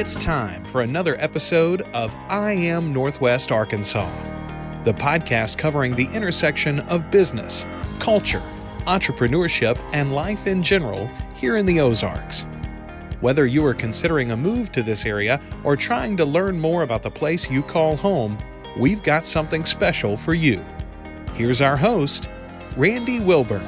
It's time for another episode of I Am Northwest Arkansas, the podcast covering the intersection of business, culture, entrepreneurship, and life in general here in the Ozarks. Whether you are considering a move to this area or trying to learn more about the place you call home, we've got something special for you. Here's our host, Randy Wilburn.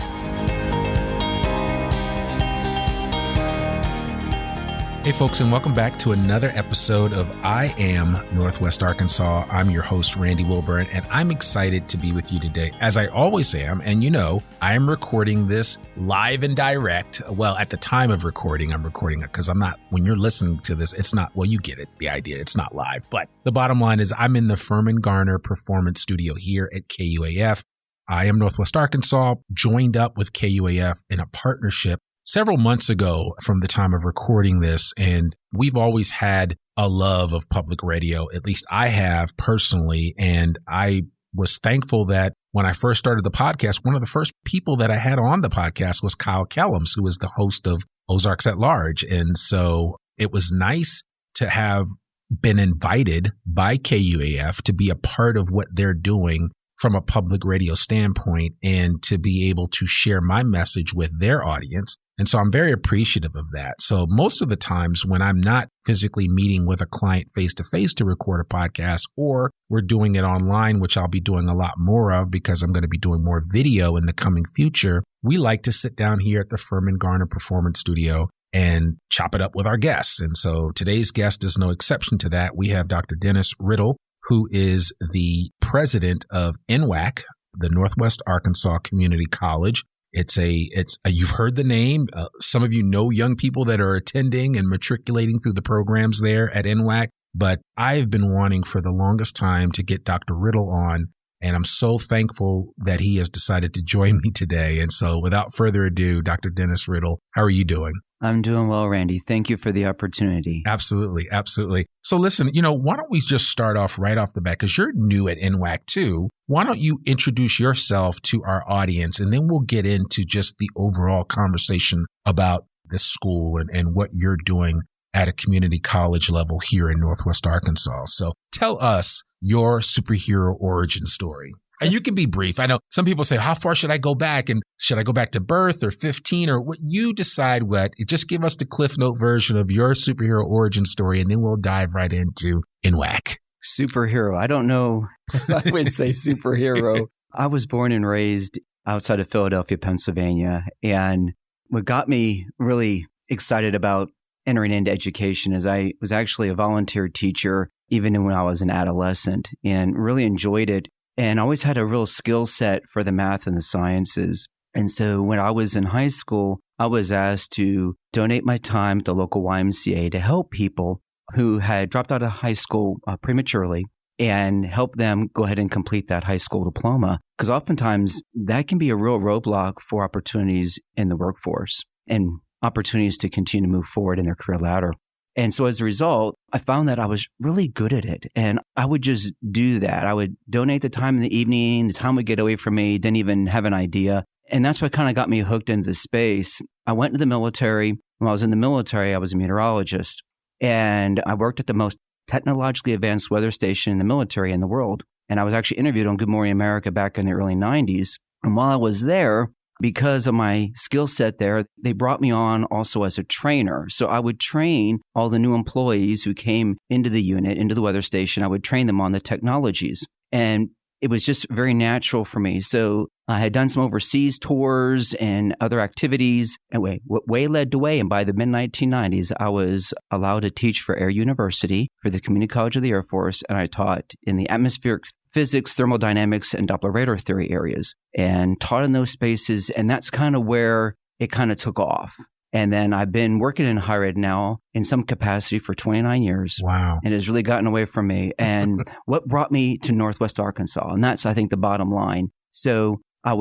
Hey folks, and welcome back to another episode of I Am Northwest Arkansas. I'm your host, Randy Wilburn, and I'm excited to be with you today, as I always am. And you know, I am recording this live and direct. Well, at the time of recording, I'm recording it because when you're listening to this, it's not, well, you get it, the idea, it's not live. But the bottom line is I'm in the Furman Garner Performance Studio here at KUAF. I Am Northwest Arkansas joined up with KUAF in a partnership several months ago from the time of recording this, and we've always had a love of public radio. At least I have personally, and I was thankful that when I first started the podcast, one of the first people that I had on the podcast was Kyle Kellums, who is the host of Ozarks at Large. And so it was nice to have been invited by KUAF to be a part of what they're doing from a public radio standpoint and to be able to share my message with their audience. And so I'm very appreciative of that. So most of the times when I'm not physically meeting with a client face-to-face to record a podcast, or we're doing it online, which I'll be doing a lot more of because I'm going to be doing more video in the coming future, we like to sit down here at the Furman Garner Performance Studio and chop it up with our guests. And so today's guest is no exception to that. We have Dr. Dennis Rittle, who is the president of NWACC, the Northwest Arkansas Community College. You've heard the name. Some of you know young people that are attending and matriculating through the programs there at NWACC. But I've been wanting for the longest time to get Dr. Rittle on, and I'm so thankful that he has decided to join me today. And so without further ado, Dr. Dennis Rittle, how are you doing? I'm doing well, Randy. Thank you for the opportunity. Absolutely. Absolutely. So listen, why don't we just start off right off the bat, because you're new at NWACC too. Why don't you introduce yourself to our audience, and then we'll get into just the overall conversation about the school and what you're doing at a community college level here in Northwest Arkansas. So tell us your superhero origin story. And you can be brief. I know some people say, how far should I go back? And should I go back to birth or 15 or what? You decide what. Just give us the Cliff Note version of your superhero origin story, and then we'll dive right into NWACC. Superhero. I don't know if I would say superhero. I was born and raised outside of Philadelphia, Pennsylvania. And what got me really excited about entering into education is I was actually a volunteer teacher even when I was an adolescent, and really enjoyed it. And always had a real skill set for the math and the sciences. And so when I was in high school, I was asked to donate my time at the local YMCA to help people who had dropped out of high school prematurely and help them go ahead and complete that high school diploma. Because oftentimes that can be a real roadblock for opportunities in the workforce and opportunities to continue to move forward in their career ladder. And so as a result, I found that I was really good at it. And I would just do that. I would donate the time in the evening. The time would get away from me, didn't even have an idea. And that's what kind of got me hooked into the space. I went to the military. When I was in the military, I was a meteorologist. And I worked at the most technologically advanced weather station in the military in the world. And I was actually interviewed on Good Morning America back in the early 90s. And while I was there, because of my skill set there, they brought me on also as a trainer. So I would train all the new employees who came into the unit, into the weather station. I would train them on the technologies. And it was just very natural for me. So I had done some overseas tours and other activities. Anyway, way led to way. And by the mid-1990s, I was allowed to teach for Air University, for the Community College of the Air Force. And I taught in the atmospheric physics, thermodynamics, and Doppler radar theory areas, and taught in those spaces. And that's kind of where it kind of took off. And then I've been working in higher ed now in some capacity for 29 years. Wow. And it's really gotten away from me. And what brought me to Northwest Arkansas? And that's, I think, the bottom line. So my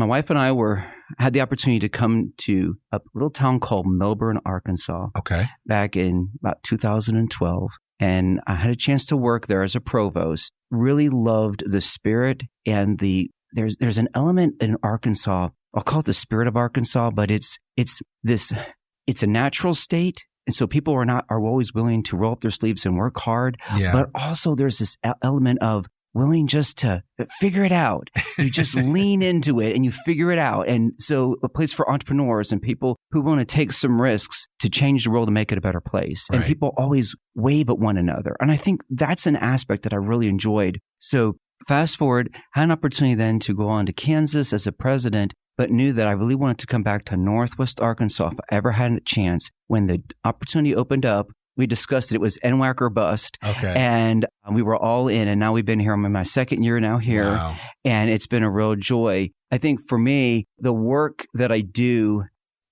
wife and I had the opportunity to come to a little town called Melbourne, Arkansas. Okay. Back in about 2012. And I had a chance to work there as a provost. Really loved the spirit and there's an element in Arkansas. I'll call it the spirit of Arkansas, but it's a natural state And so people are always willing to roll up their sleeves and work hard. Yeah. But also there's this element of willing just to figure it out. You just lean into it and you figure it out. And so a place for entrepreneurs and people who want to take some risks to change the world and make it a better place. Right. And people always wave at one another. And I think that's an aspect that I really enjoyed. So fast forward, had an opportunity then to go on to Kansas as a president, but knew that I really wanted to come back to Northwest Arkansas if I ever had a chance. When the opportunity opened up, we discussed it. It was NWAC or bust. Okay. And we were all in. And now we've been here. I'm in my second year now here. Wow. And it's been a real joy. I think for me, the work that I do,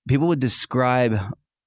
people would describe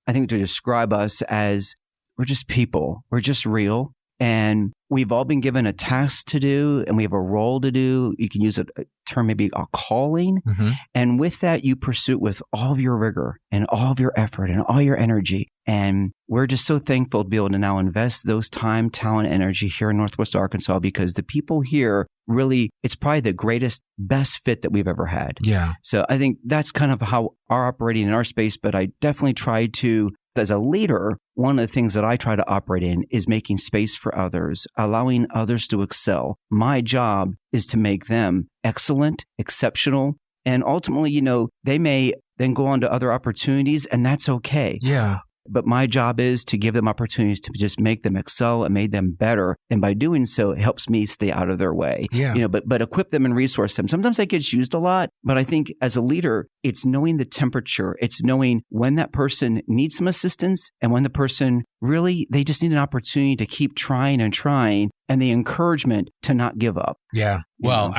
us as we're just people. We're just real. And we've all been given a task to do and we have a role to do. You can use a term, maybe a calling. Mm-hmm. And with that, you pursue it with all of your rigor and all of your effort and all your energy. And we're just so thankful to be able to now invest those time, talent, energy here in Northwest Arkansas because the people here really, it's probably the greatest, best fit that we've ever had. Yeah. So I think that's kind of how our operating in our space, but I definitely try to, as a leader, one of the things that I try to operate in is making space for others, allowing others to excel. My job is to make them excellent, exceptional, and ultimately, they may then go on to other opportunities, and that's okay. Yeah. But my job is to give them opportunities to just make them excel and make them better. And by doing so, it helps me stay out of their way. Yeah. But equip them and resource them. Sometimes that gets used a lot. But I think as a leader, it's knowing the temperature. It's knowing when that person needs some assistance and when the person really, they just need an opportunity to keep trying and the encouragement to not give up. Yeah. Well,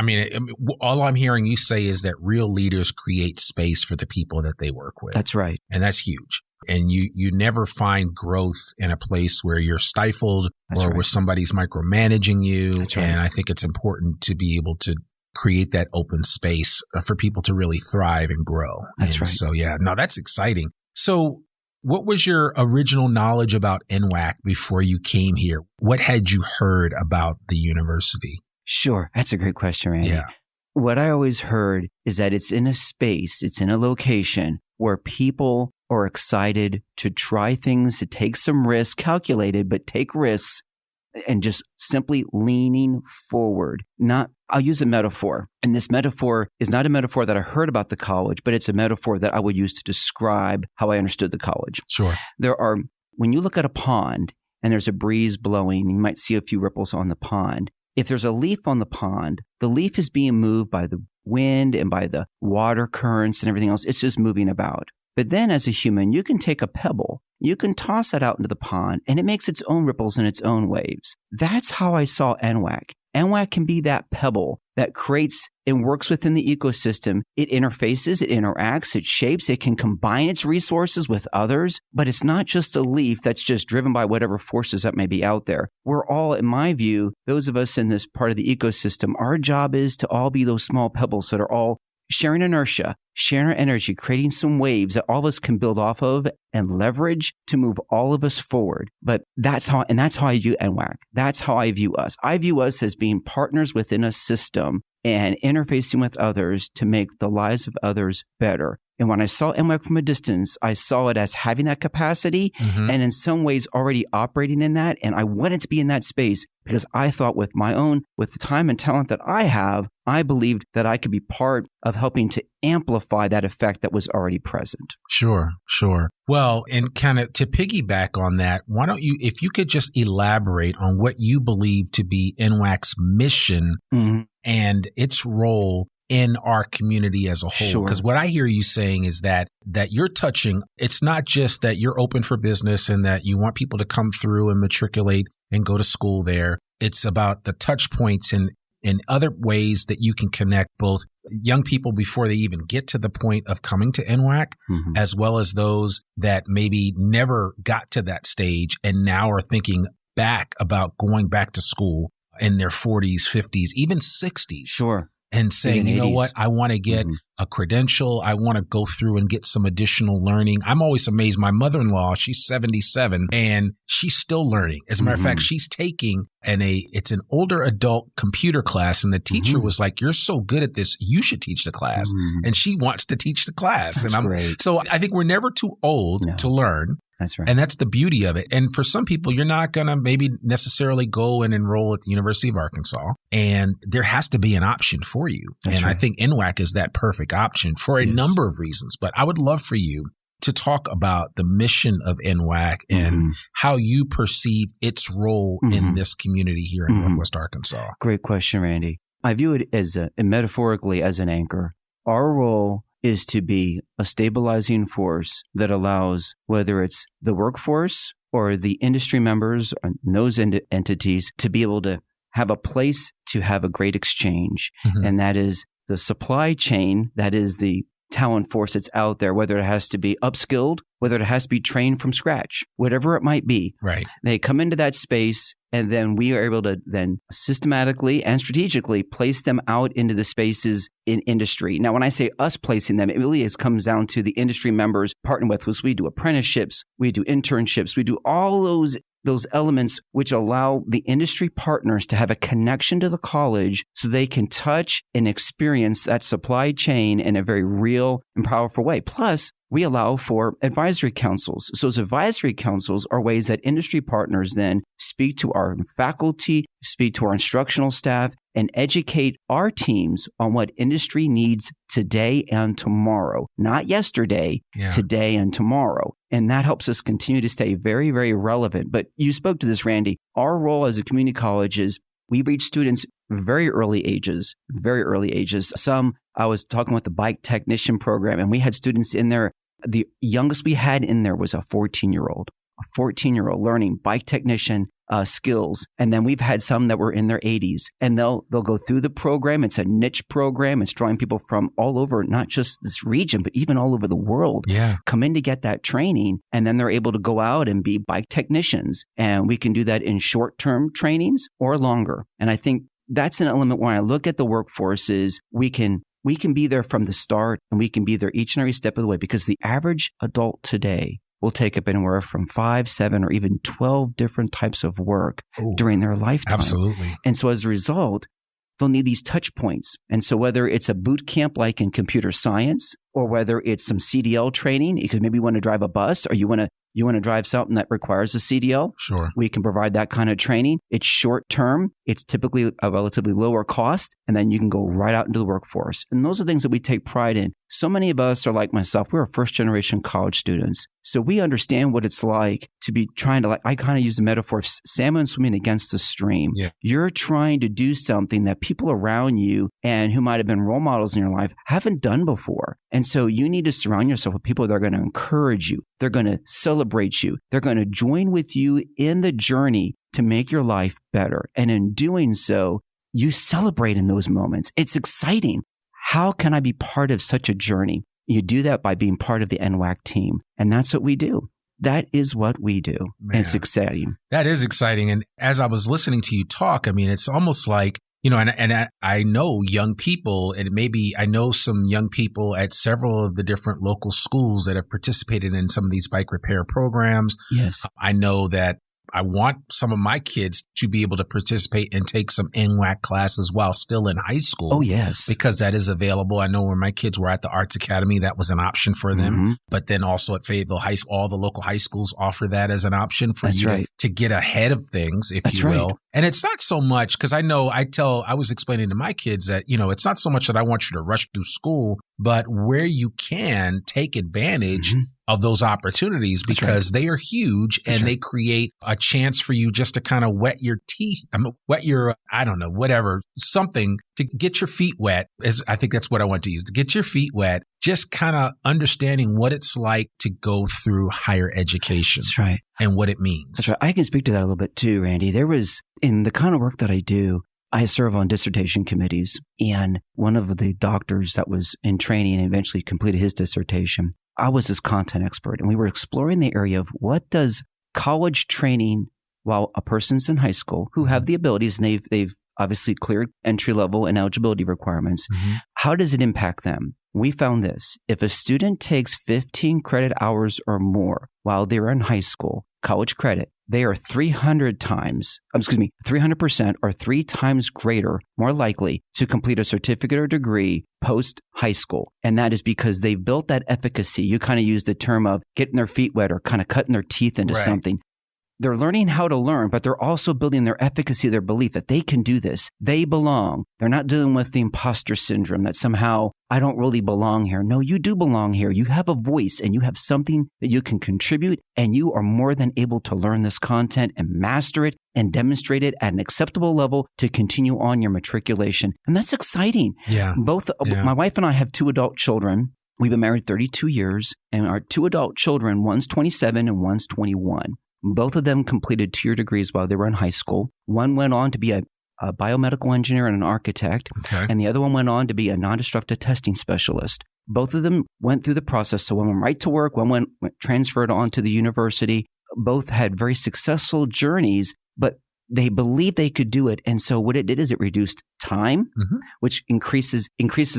all I'm hearing you say is that real leaders create space for the people that they work with. That's right. And that's huge. And you never find growth in a place where you're stifled where somebody's micromanaging you. That's right. And I think it's important to be able to create that open space for people to really thrive and grow. That's right. So, that's exciting. So what was your original knowledge about NWAC before you came here? What had you heard about the university? Sure. That's a great question, Randy. Yeah. What I always heard is that it's in a space, it's in a location where people are excited to try things, to take some risks, calculated, but take risks and just simply leaning forward. I'll use a metaphor. And this metaphor is not a metaphor that I heard about the college, but it's a metaphor that I would use to describe how I understood the college. Sure. When you look at a pond and there's a breeze blowing, you might see a few ripples on the pond. If there's a leaf on the pond, the leaf is being moved by the wind and by the water currents and everything else. It's just moving about. But then as a human, you can take a pebble, you can toss that out into the pond, and it makes its own ripples and its own waves. That's how I saw NWAC. NWAC can be that pebble that creates and works within the ecosystem. It interfaces, it interacts, it shapes, it can combine its resources with others, but it's not just a leaf that's just driven by whatever forces that may be out there. We're all, in my view, those of us in this part of the ecosystem, our job is to all be those small pebbles that are all sharing inertia, sharing our energy, creating some waves that all of us can build off of and leverage to move all of us forward. But that's how I view NWAC. That's how I view us. I view us as being partners within a system and interfacing with others to make the lives of others better. And when I saw NWAC from a distance, I saw it as having that capacity and in some ways already operating in that. And I wanted to be in that space because I thought with the time and talent that I have, I believed that I could be part of helping to amplify that effect that was already present. Sure. Well, and kind of to piggyback on that, why don't you, if you could just elaborate on what you believe to be NWAC's mission and its role in our community as a whole. Because what I hear you saying is that you're touching, it's not just that you're open for business and that you want people to come through and matriculate and go to school there. It's about the touch points and other ways that you can connect both young people before they even get to the point of coming to NWAC, as well as those that maybe never got to that stage and now are thinking back about going back to school in their 40s, 50s, even 60s. Sure. And saying, you know what, I want to get a credential. I want to go through and get some additional learning. I'm always amazed. My mother-in-law, she's 77 and she's still learning. As a matter of fact, she's taking it's an older adult computer class. And the teacher was like, you're so good at this, you should teach the class. And she wants to teach the class. That's great. So I think we're never too old to learn. That's right. And that's the beauty of it. And for some people, you're not going to maybe necessarily go and enroll at the University of Arkansas. And there has to be an option for you. That's and right. I think NWAC is that perfect option for a number of reasons. But I would love for you to talk about the mission of NWAC and how you perceive its role in this community here in Northwest Arkansas. Great question, Randy. I view it as metaphorically as an anchor. Our role is to be a stabilizing force that allows, whether it's the workforce or the industry members or those entities, to be able to have a place to have a great exchange. And that is the supply chain, that is the talent force that's out there, whether it has to be upskilled, whether it has to be trained from scratch, whatever it might be. Right. They come into that space, and then we are able to then systematically and strategically place them out into the spaces in industry. Now, when I say us placing them, it really comes down to the industry members partnering with us. We do apprenticeships, we do internships, we do all those elements which allow the industry partners to have a connection to the college so they can touch and experience that supply chain in a very real and powerful way. Plus, we allow for advisory councils. So those advisory councils are ways that industry partners then speak to our faculty, speak to our instructional staff, and educate our teams on what industry needs today and tomorrow. Not yesterday, today and tomorrow. And that helps us continue to stay very, very relevant. But you spoke to this, Randy. Our role as a community college is we reach students very early ages. Some, I was talking with the bike technician program, and we had students in there. The youngest we had in there was a 14-year-old learning bike technician skills. And then we've had some that were in their 80s, and they'll go through the program. It's a niche program. It's drawing people from all over, not just this region, but even all over the world. Come in to get that training. And then they're able to go out and be bike technicians. And we can do that in short-term trainings or longer. And I think that's an element when I look at the workforce is we can be there from the start, and we can be there each and every step of the way, because the average adult today will take up anywhere from 5, 7, or even 12 different types of work during their lifetime. Absolutely. And so as a result, they'll need these touch points. And so whether it's a boot camp like in computer science, or whether it's some CDL training, because maybe you want to drive a bus, or you want to drive something that requires a CDL. Sure. We can provide that kind of training. It's short term. It's typically a relatively lower cost. And then you can go right out into the workforce. And those are things that we take pride in. So many of us are like myself. We're first generation college students. So we understand what it's like to be trying to, I kind of use the metaphor of salmon swimming against the stream. You're trying to do something that people around you and who might have been role models in your life haven't done before. And so you need to surround yourself with people that are going to encourage you. They're going to celebrate you. They're going to join with you in the journey to make your life better. And in doing so, you celebrate in those moments. It's exciting. How can I be part of such a journey? You do that by being part of the NWACC team. And that's what we do. That is what we do. And it's exciting. That is exciting. And as I was listening to you talk, I mean, it's almost like, you know, and I know young people, and maybe I know some young people at several of the different local schools that have participated in some of these bike repair programs. Yes. I know that I want some of my kids to be able to participate and take some NWAC classes while still in high school. Oh, yes. Because that is available. I know when my kids were at the Arts Academy, that was an option for them. But then also at Fayetteville High School, all the local high schools offer that as an option for you to get ahead of things, if you will. And it's not so much, because I was explaining to my kids that, you know, it's not so much that I want you to rush through school, but where you can take advantage of those opportunities, because they are huge and they create a chance for you just to kind of wet your teeth, something to get your feet wet. I think that's what I want to use, to get your feet wet, just kind of understanding what it's like to go through higher education. That's right. And what it means. That's right. I can speak to that a little bit too, Randy. There was, in the kind of work that I do, I serve on dissertation committees, and one of the doctors that was in training and eventually completed his dissertation, I was his content expert, and we were exploring the area of what does college training while a person's in high school who have the abilities, and they've obviously cleared entry level and eligibility requirements, how does it impact them? We found this. If a student takes 15 credit hours or more while they're in high school, college credit, they are 300% or 3 times greater, more likely to complete a certificate or degree post high school. And that is because they've built that efficacy. You kind of use the term of getting their feet wet or kind of cutting their teeth into something. They're learning how to learn, but they're also building their efficacy, their belief that they can do this. They belong. They're not dealing with the imposter syndrome that somehow I don't really belong here. No, you do belong here. You have a voice and you have something that you can contribute, and you are more than able to learn this content and master it and demonstrate it at an acceptable level to continue on your matriculation. And that's exciting. Yeah. My wife and I have 2 adult children. We've been married 32 years, and our 2 adult children, one's 27 and one's 21. Both of them completed 2-year degrees while they were in high school. One went on to be a biomedical engineer and an architect, and the other one went on to be a non-destructive testing specialist. Both of them went through the process. So one went right to work, one went transferred on to the university. Both had very successful journeys, but they believed they could do it. And so what it did is it reduced time, which increases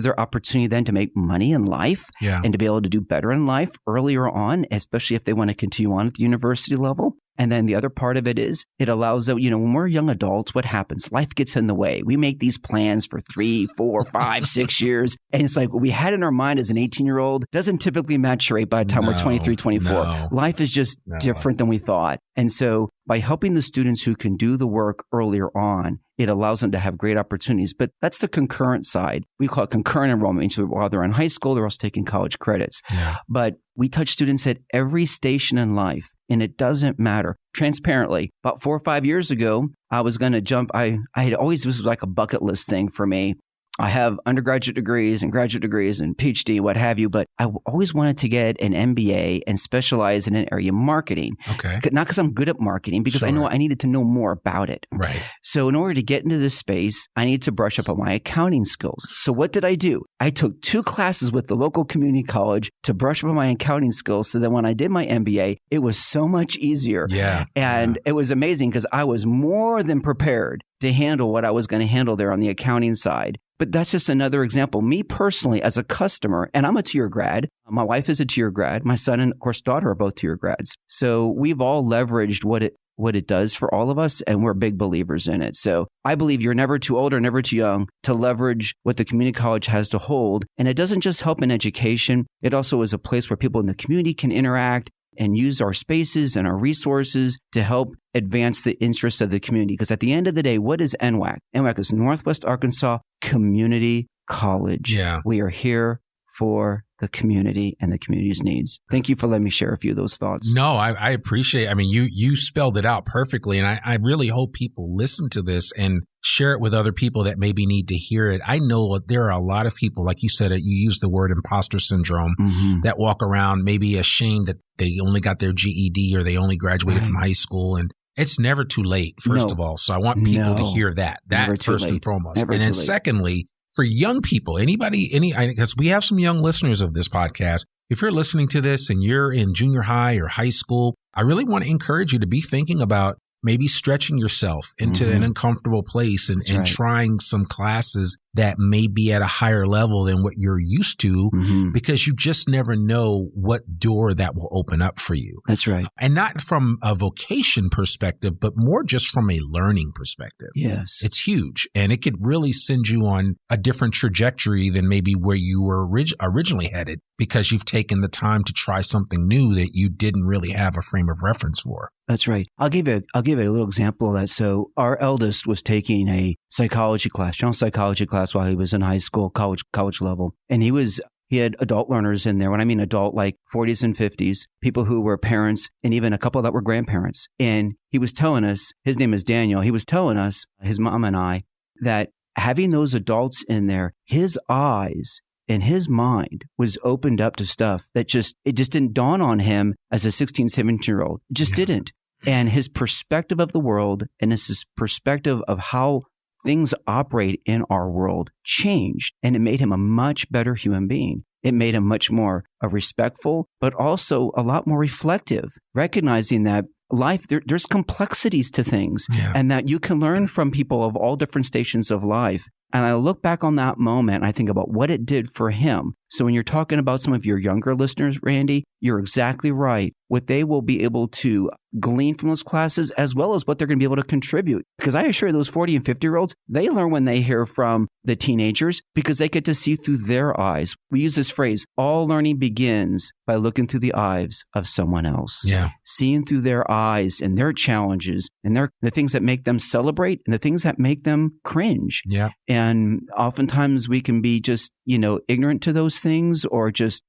their opportunity then to make money in life and to be able to do better in life earlier on, especially if they want to continue on at the university level. And then the other part of it is it allows them, when we're young adults, what happens? Life gets in the way. We make these plans for 3, 4, 5, 6 years. And it's like what we had in our mind as an 18-year-old doesn't typically maturate by the time we're 23, 24. No. Life is just different than we thought. And so by helping the students who can do the work earlier on, it allows them to have great opportunities. But that's the concurrent side. We call it concurrent enrollment. So while they're in high school, they're also taking college credits. Yeah. But we touch students at every station in life, and it doesn't matter. Transparently, about 4 or 5 years ago, I was going to jump. I had always, this was like a bucket list thing for me. I have undergraduate degrees and graduate degrees and PhD, what have you, but I always wanted to get an MBA and specialize in an area of marketing. Okay. Not because I'm good at marketing, because I know I needed to know more about it. Right. So in order to get into this space, I needed to brush up on my accounting skills. So what did I do? I took 2 classes with the local community college to brush up on my accounting skills so that when I did my MBA, it was so much easier. Yeah. And it was amazing because I was more than prepared to handle what I was going to handle there on the accounting side. But that's just another example. Me personally, as a customer, and I'm a 2-year grad. My wife is a 2-year grad. My son and, of course, daughter are both 2-year grads. So we've all leveraged what it does for all of us, and we're big believers in it. So I believe you're never too old or never too young to leverage what the community college has to hold. And it doesn't just help in education. It also is a place where people in the community can interact and use our spaces and our resources to help advance the interests of the community. Because at the end of the day, what is NWACC? NWACC is Northwest Arkansas Community College. Yeah. We are here for the community and the community's needs. Thank you for letting me share a few of those thoughts. No, I appreciate it. I mean, you spelled it out perfectly. And I really hope people listen to this and share it with other people that maybe need to hear it. I know there are a lot of people, like you said, you used the word imposter syndrome, that walk around maybe ashamed that they only got their GED or they only graduated from high school. And it's never too late, first of all. So I want people to hear that first and foremost. And then secondly, for young people, because we have some young listeners of this podcast. If you're listening to this and you're in junior high or high school, I really want to encourage you to be thinking about maybe stretching yourself into an uncomfortable place and trying some classes that may be at a higher level than what you're used to, because you just never know what door that will open up for you. That's right. And not from a vocation perspective, but more just from a learning perspective. Yes. It's huge. And it could really send you on a different trajectory than maybe where you were originally headed, because you've taken the time to try something new that you didn't really have a frame of reference for. That's right. I'll give you a little example of that. So our eldest was taking a psychology class, general psychology class, while he was in high school, college level. And he had adult learners in there. When I mean adult, like 40s and 50s, people who were parents and even a couple that were grandparents. And he was telling us, his name is Daniel, he was telling us, his mom and I, that having those adults in there, his eyes and his mind was opened up to stuff that it just didn't dawn on him as a 16, 17-year-old. It just didn't. And his perspective of the world and his perspective of how things operate in our world changed. And it made him a much better human being. It made him much more respectful, but also a lot more reflective, recognizing that life, there's complexities to things and that you can learn from people of all different stations of life. And I look back on that moment and I think about what it did for him. So when you're talking about some of your younger listeners, Randy, you're exactly right. What they will be able to glean from those classes, as well as what they're going to be able to contribute. Because I assure you, those 40 and 50-year-olds, they learn when they hear from the teenagers because they get to see through their eyes. We use this phrase, all learning begins by looking through the eyes of someone else. Yeah. Seeing through their eyes and their challenges and the things that make them celebrate and the things that make them cringe. Yeah. And oftentimes we can be just, ignorant to those things, or just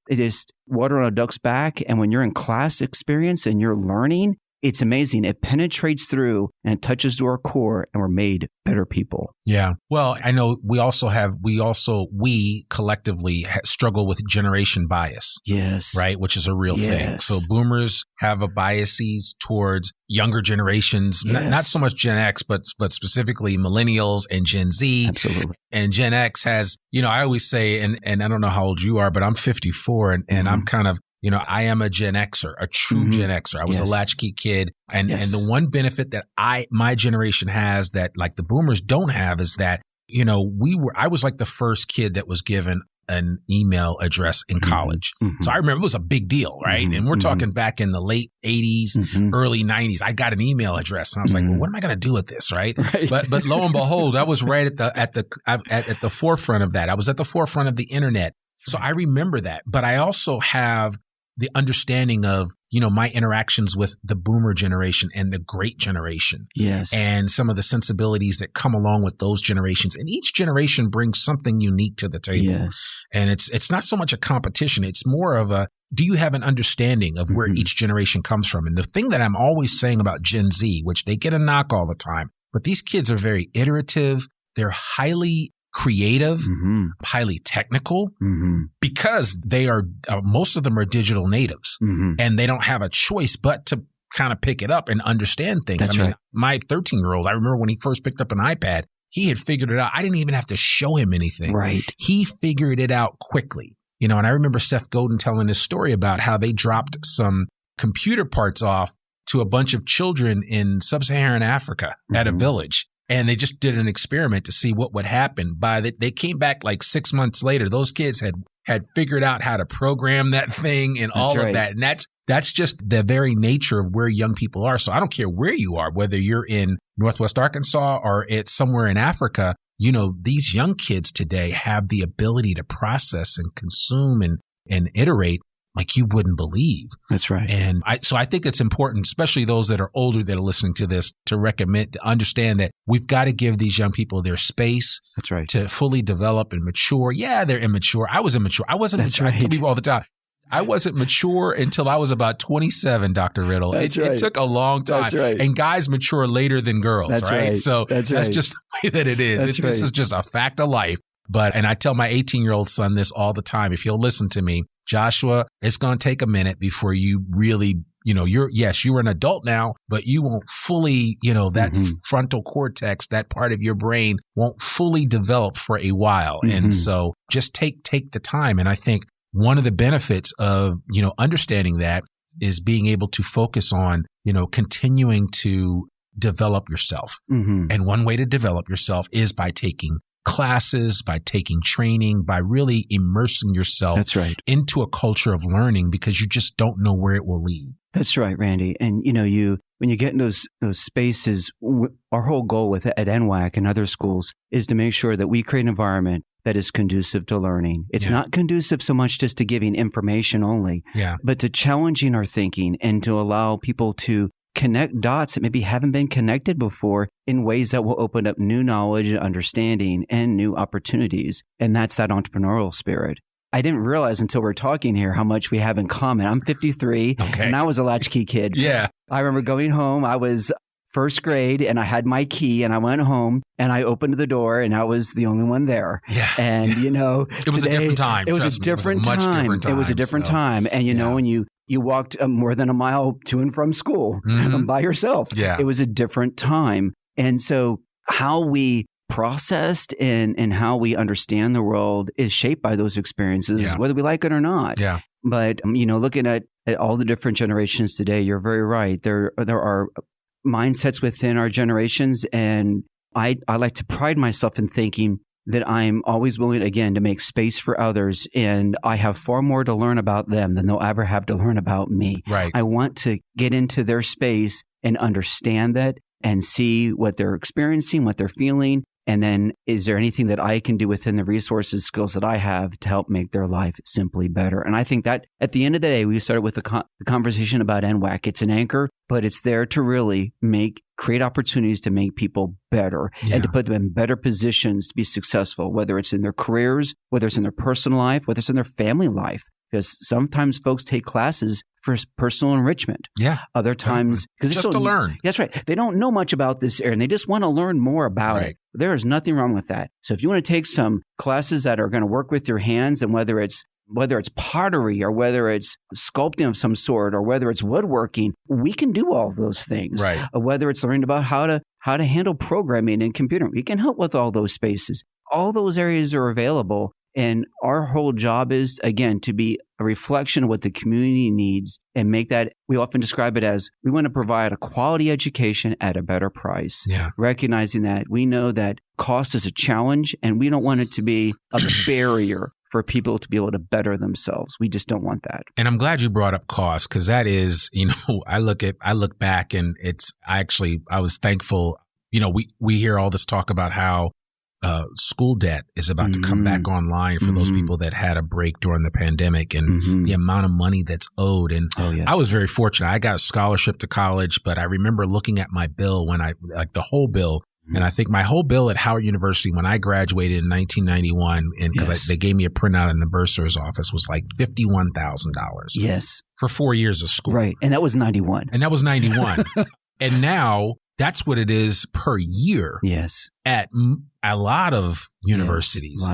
water on a duck's back. And when you're in class experience and you're learning, it's amazing. It penetrates through and it touches to our core, and we're made better people. Yeah. Well, I know we collectively struggle with generation bias. Yes. Right. Which is a real thing. So boomers have a biases towards younger generations, not so much Gen X, but specifically millennials and Gen Z. Absolutely. And Gen X has, I always say, and I don't know how old you are, but I'm 54 and I'm kind of, I am a Gen Xer, a true Gen Xer. I was a latchkey kid. And the one benefit that my generation has that like the boomers don't have is that, I was like the first kid that was given an email address in college. So I remember it was a big deal, right? And we're talking back in the late 80s, early 90s. I got an email address and I was like, well, what am I going to do with this, right? But lo and behold, I was right at the forefront of that. I was at the forefront of the internet. So I remember that. But I also have the understanding of, my interactions with the boomer generation and the great generation. Yes. And some of the sensibilities that come along with those generations. And each generation brings something unique to the table. Yes. And it's not so much a competition. It's more of do you have an understanding of where each generation comes from? And the thing that I'm always saying about Gen Z, which they get a knock all the time, but these kids are very iterative. They're highly creative, highly technical, because they are, most of them are digital natives and they don't have a choice but to kind of pick it up and understand things. That's right. My 13-year-old, I remember when he first picked up an iPad, he had figured it out. I didn't even have to show him anything. Right. He figured it out quickly. And I remember Seth Godin telling this story about how they dropped some computer parts off to a bunch of children in sub-Saharan Africa at a village. And they just did an experiment to see what would happen. They came back like 6 months later. Those kids had figured out how to program that thing and all of that. And that's just the very nature of where young people are. So I don't care where you are, whether you're in Northwest Arkansas or it's somewhere in Africa. These young kids today have the ability to process and consume and iterate like you wouldn't believe. That's right. And so I think it's important, especially those that are older that are listening to this, to understand that we've got to give these young people their space. That's right. To fully develop and mature. Yeah, they're immature. I was immature. I wasn't mature. Right. I tell people all the time, I wasn't mature until I was about 27, Dr. Riddle. That's right. It took a long time. That's right. And guys mature later than girls, That's right? So that's just the way that it is. This is just a fact of life. And I tell my 18-year-old son this all the time. If you'll listen to me, Joshua, it's going to take a minute before you really, you're an adult now, but you won't fully, that frontal cortex, that part of your brain won't fully develop for a while. And so just take the time. And I think one of the benefits of, understanding that is being able to focus on, continuing to develop yourself. And one way to develop yourself is by taking classes, by taking training, by really immersing yourself into a culture of learning, because you just don't know where it will lead. That's right, Randy. And, when you get in those spaces, our whole goal at NWAC and other schools is to make sure that we create an environment that is conducive to learning. It's not conducive so much just to giving information only, but to challenging our thinking and to allow people to connect dots that maybe haven't been connected before in ways that will open up new knowledge and understanding and new opportunities. And that's that entrepreneurial spirit. I didn't realize until we're talking here how much we have in common. I'm 53 and I was a latchkey kid. Yeah. I remember going home. I was first grade and I had my key and I went home and I opened the door and I was the only one there. Yeah. And, it was today, a different time. It was a different time. It was a different time. And, when you walked more than a mile to and from school by yourself. Yeah. It was a different time. And so how we processed and how we understand the world is shaped by those experiences, whether we like it or not. Yeah. But, looking at all the different generations today, you're very right. There are mindsets within our generations. And I like to pride myself in thinking that I'm always willing, again, to make space for others. And I have far more to learn about them than they'll ever have to learn about me. Right. I want to get into their space and understand that and see what they're experiencing, what they're feeling. And then is there anything that I can do within the resources, skills that I have to help make their life simply better? And I think that at the end of the day, we started with the conversation about NWAC. It's an anchor, but it's there to really create opportunities to make people better and to put them in better positions to be successful, whether it's in their careers, whether it's in their personal life, whether it's in their family life. Because sometimes folks take classes for personal enrichment. Yeah. Other times, just to learn. That's right. They don't know much about this area and they just want to learn more about it. There is nothing wrong with that. So if you want to take some classes that are going to work with your hands, and whether it's pottery or whether it's sculpting of some sort or whether it's woodworking, we can do all of those things. Right. Whether it's learning about how to handle programming and computer, we can help with all those spaces. All those areas are available. And our whole job is, again, to be a reflection of what the community needs and make that, we often describe it as, we want to provide a quality education at a better price. Yeah. Recognizing that we know that cost is a challenge and we don't want it to be a barrier for people to be able to better themselves. We just don't want that. And I'm glad you brought up cost, because that is, I look back and I was thankful. We hear all this talk about how school debt is about to come back online for those people that had a break during the pandemic, and the amount of money that's owed. And I was very fortunate. I got a scholarship to college, but I remember looking at my bill the whole bill. And I think my whole bill at Howard University when I graduated in 1991, and because they gave me a printout in the bursar's office, was like $51,000. Yes. For 4 years of school. Right. And that was 91. And now that's what it is per year. Yes. At a lot of universities,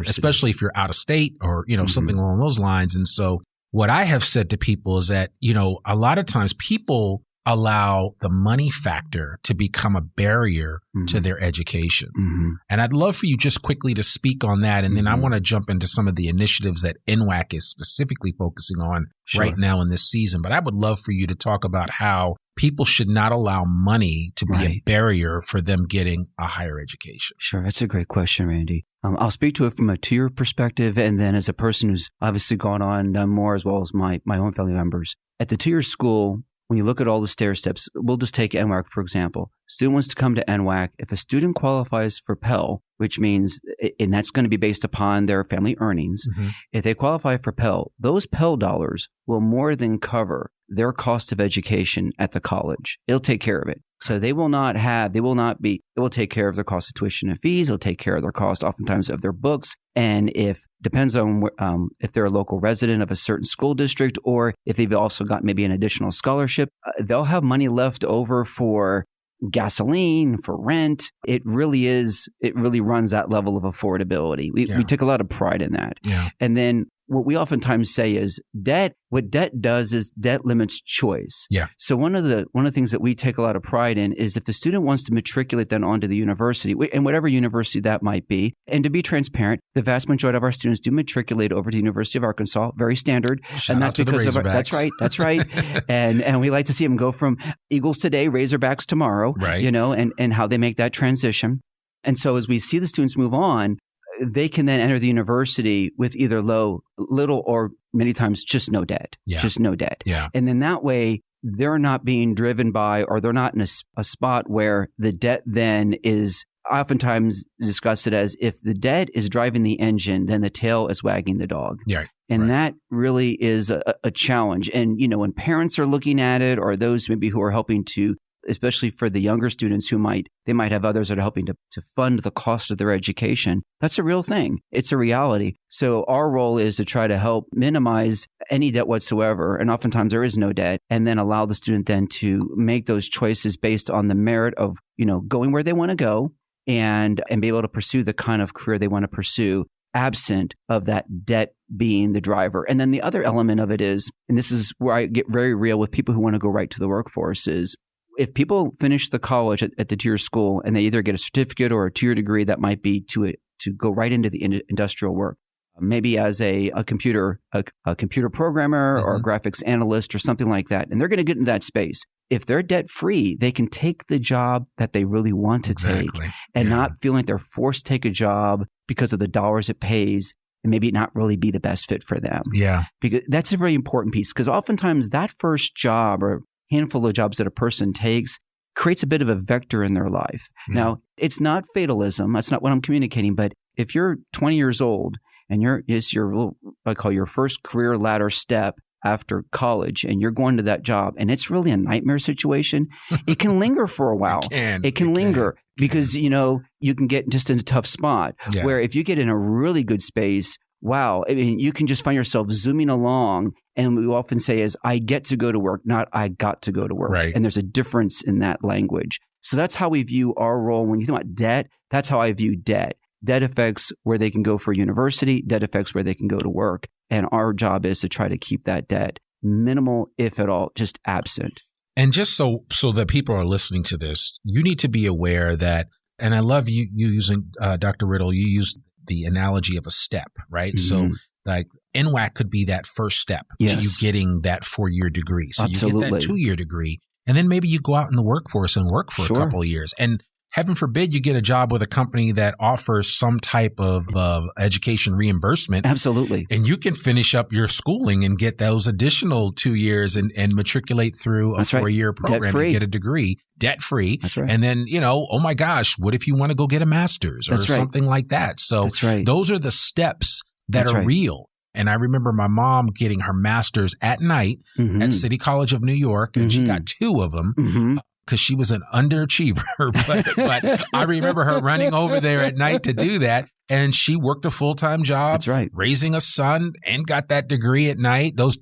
especially if you're out of state or, something along those lines. And so what I have said to people is that, a lot of times people allow the money factor to become a barrier to their education. And I'd love for you just quickly to speak on that. And then I want to jump into some of the initiatives that NWAC is specifically focusing on right now in this season. But I would love for you to talk about how people should not allow money to be a barrier for them getting a higher education. Sure. That's a great question, Randy. I'll speak to it from a tier perspective, and then as a person who's obviously gone on and done more, as well as my own family members. At the tier school, when you look at all the stair steps, we'll just take NWAC, for example. Student wants to come to NWAC. If a student qualifies for Pell, which means, and that's going to be based upon their family earnings, if they qualify for Pell, those Pell dollars will more than cover their cost of education at the college. It'll take care of it. So it will take care of their cost of tuition and fees. It'll take care of their cost oftentimes of their books. And depends on if they're a local resident of a certain school district, or if they've also got maybe an additional scholarship, they'll have money left over for gasoline, for rent. It really runs that level of affordability. We take a lot of pride in that. Yeah. And then what we oftentimes say is what debt does is debt limits choice. Yeah. So one of the things that we take a lot of pride in is if the student wants to matriculate then onto the university, and whatever university that might be, and to be transparent, the vast majority of our students do matriculate over to the University of Arkansas, very standard. Shout out to the Razorbacks. That's right. And we like to see them go from Eagles today, Razorbacks tomorrow, right. And how they make that transition. And so as we see the students move on, they can then enter the university with either little or many times just no debt. Yeah. Just no debt. Yeah. And then that way, they're not being driven by, or they're not in a spot where the debt then is oftentimes discussed as if the debt is driving the engine, then the tail is wagging the dog. Yeah. And that really is a challenge. And, when parents are looking at it, or those maybe who are helping to, especially for the younger students who might have others that are helping to fund the cost of their education. That's a real thing. It's a reality. So our role is to try to help minimize any debt whatsoever. And oftentimes there is no debt, and then allow the student then to make those choices based on the merit of, going where they want to go and be able to pursue the kind of career they want to pursue, absent of that debt being the driver. And then the other element of it is, and this is where I get very real with people who want to go right to the workforce, is if people finish the college at the tier school and they either get a certificate or a tier degree that might be to go right into the industrial work, maybe as a computer programmer or a graphics analyst or something like that, and they're going to get into that space. If they're debt free, they can take the job that they really want to take, and not feel like they're forced to take a job because of the dollars it pays and maybe not really be the best fit for them. Yeah. Because that's a very important piece, because oftentimes that first job or handful of jobs that a person takes creates a bit of a vector in their life. Now, it's not fatalism. That's not what I'm communicating. But if you're 20 years old and it's your, I call your first career ladder step after college, and you're going to that job and it's really a nightmare situation, it can linger for a while. It can linger because, you can get just in a tough spot where if you get in a really good space, wow, I mean, you can just find yourself zooming along. And we often say is, I get to go to work, not I got to go to work. Right. And there's a difference in that language. So that's how we view our role. When you think about debt, that's how I view debt. Debt affects where they can go for university. Debt affects where they can go to work. And our job is to try to keep that debt minimal, if at all, just absent. And just so that people are listening to this, you need to be aware that, and I love you using, Dr. Rittle, you used the analogy of a step, right? So like NWAC could be that first step to you getting that 4-year degree. So you get that 2-year degree, and then maybe you go out in the workforce and work for a couple of years. And heaven forbid you get a job with a company that offers some type of education reimbursement. Absolutely. And you can finish up your schooling and get those additional 2 years and matriculate through a 4-year program and get a degree debt-free. That's right. And then, oh my gosh, what if you want to go get a master's or something like that? So those are the steps that are real. And I remember my mom getting her master's at night at City College of New York, and she got 2 of them. Because she was an underachiever, but I remember her running over there at night to do that, and she worked a full-time job, raising a son, and got that degree at night. Those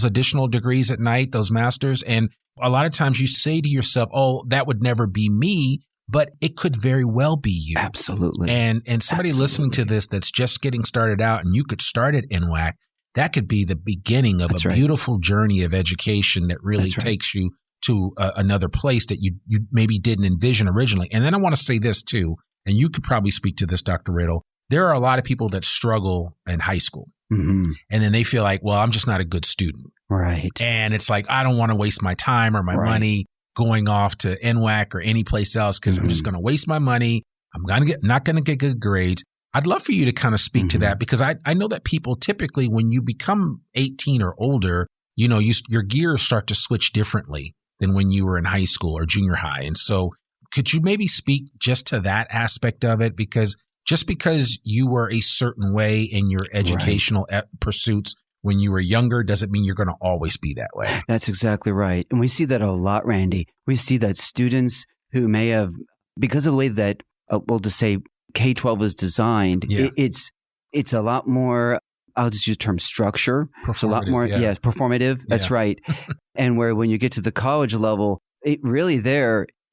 additional degrees at night, those masters, and a lot of times you say to yourself, "Oh, that would never be me," but it could very well be you. Absolutely. And somebody listening to this that's just getting started out, and you could start at NWAC, that could be the beginning of a beautiful journey of education that really takes you to another place that you maybe didn't envision originally. And then I want to say this too, and you could probably speak to this, Dr. Rittle. There are a lot of people that struggle in high school. And then they feel like, well, I'm just not a good student. Right. And it's like, I don't want to waste my time or my money going off to NWAC or any place else because I'm just going to waste my money. I'm not going to get good grades. I'd love for you to kind of speak to that, because I know that people typically, when you become 18 or older, your gears start to switch differently than when you were in high school or junior high. And so could you maybe speak just to that aspect of it? Because just because you were a certain way in your educational pursuits when you were younger doesn't mean you're going to always be that way. That's exactly right. And we see that a lot, Randy. We see that students who may have, because of the way that, we'll just say K-12 is designed, it's a lot more, I'll just use the term structure. It's a lot more, performative. That's right. And where when you get to the college level, it really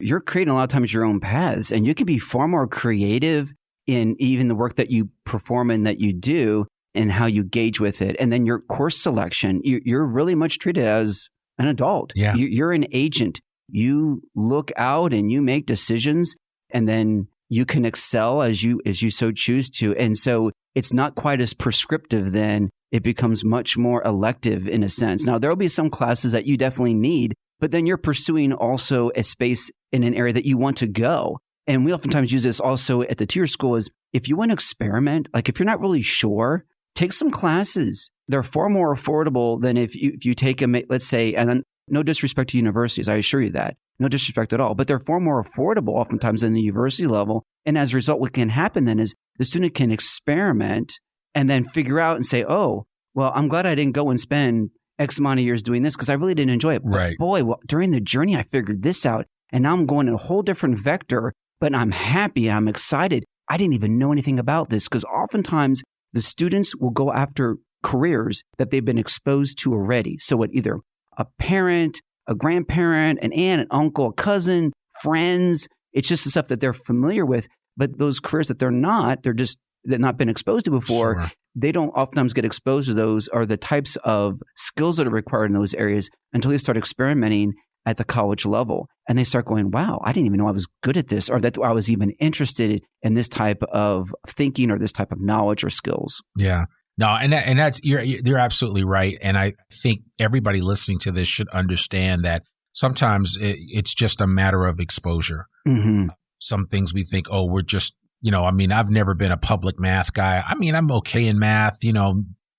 you're creating a lot of times your own paths, and you can be far more creative in even the work that you perform and that you do and how you gauge with it. And then your course selection, you're really much treated as an adult. Yeah. You're an agent. You look out and you make decisions, and then you can excel as you so choose to. And so it's not quite as prescriptive then. It becomes much more elective in a sense. Now, there will be some classes that you definitely need, but then you're pursuing also a space in an area that you want to go. And we oftentimes use this also at the tier school is if you want to experiment, like if you're not really sure, take some classes. They're far more affordable than if you take them, let's say, and no disrespect to universities, I assure you that. No disrespect at all, but they're far more affordable oftentimes than the university level. And as a result, what can happen then is the student can experiment and then figure out and say, oh, well, I'm glad I didn't go and spend X amount of years doing this because I really didn't enjoy it. Right. But boy, during the journey, I figured this out. And now I'm going in a whole different vector, but I'm happy and I'm excited. I didn't even know anything about this, because oftentimes the students will go after careers that they've been exposed to already. So what either a parent, a grandparent, an aunt, an uncle, a cousin, friends, it's just the stuff that they're familiar with. But those careers that they've not been exposed to before, they don't oftentimes get exposed to those or the types of skills that are required in those areas until they start experimenting at the college level. And they start going, wow, I didn't even know I was good at this, or that I was even interested in this type of thinking or this type of knowledge or skills. Yeah. No, and that's you're absolutely right. And I think everybody listening to this should understand that sometimes it's just a matter of exposure. Mm-hmm. Some things we think, oh, we're just I've never been a public math guy. I'm okay in math,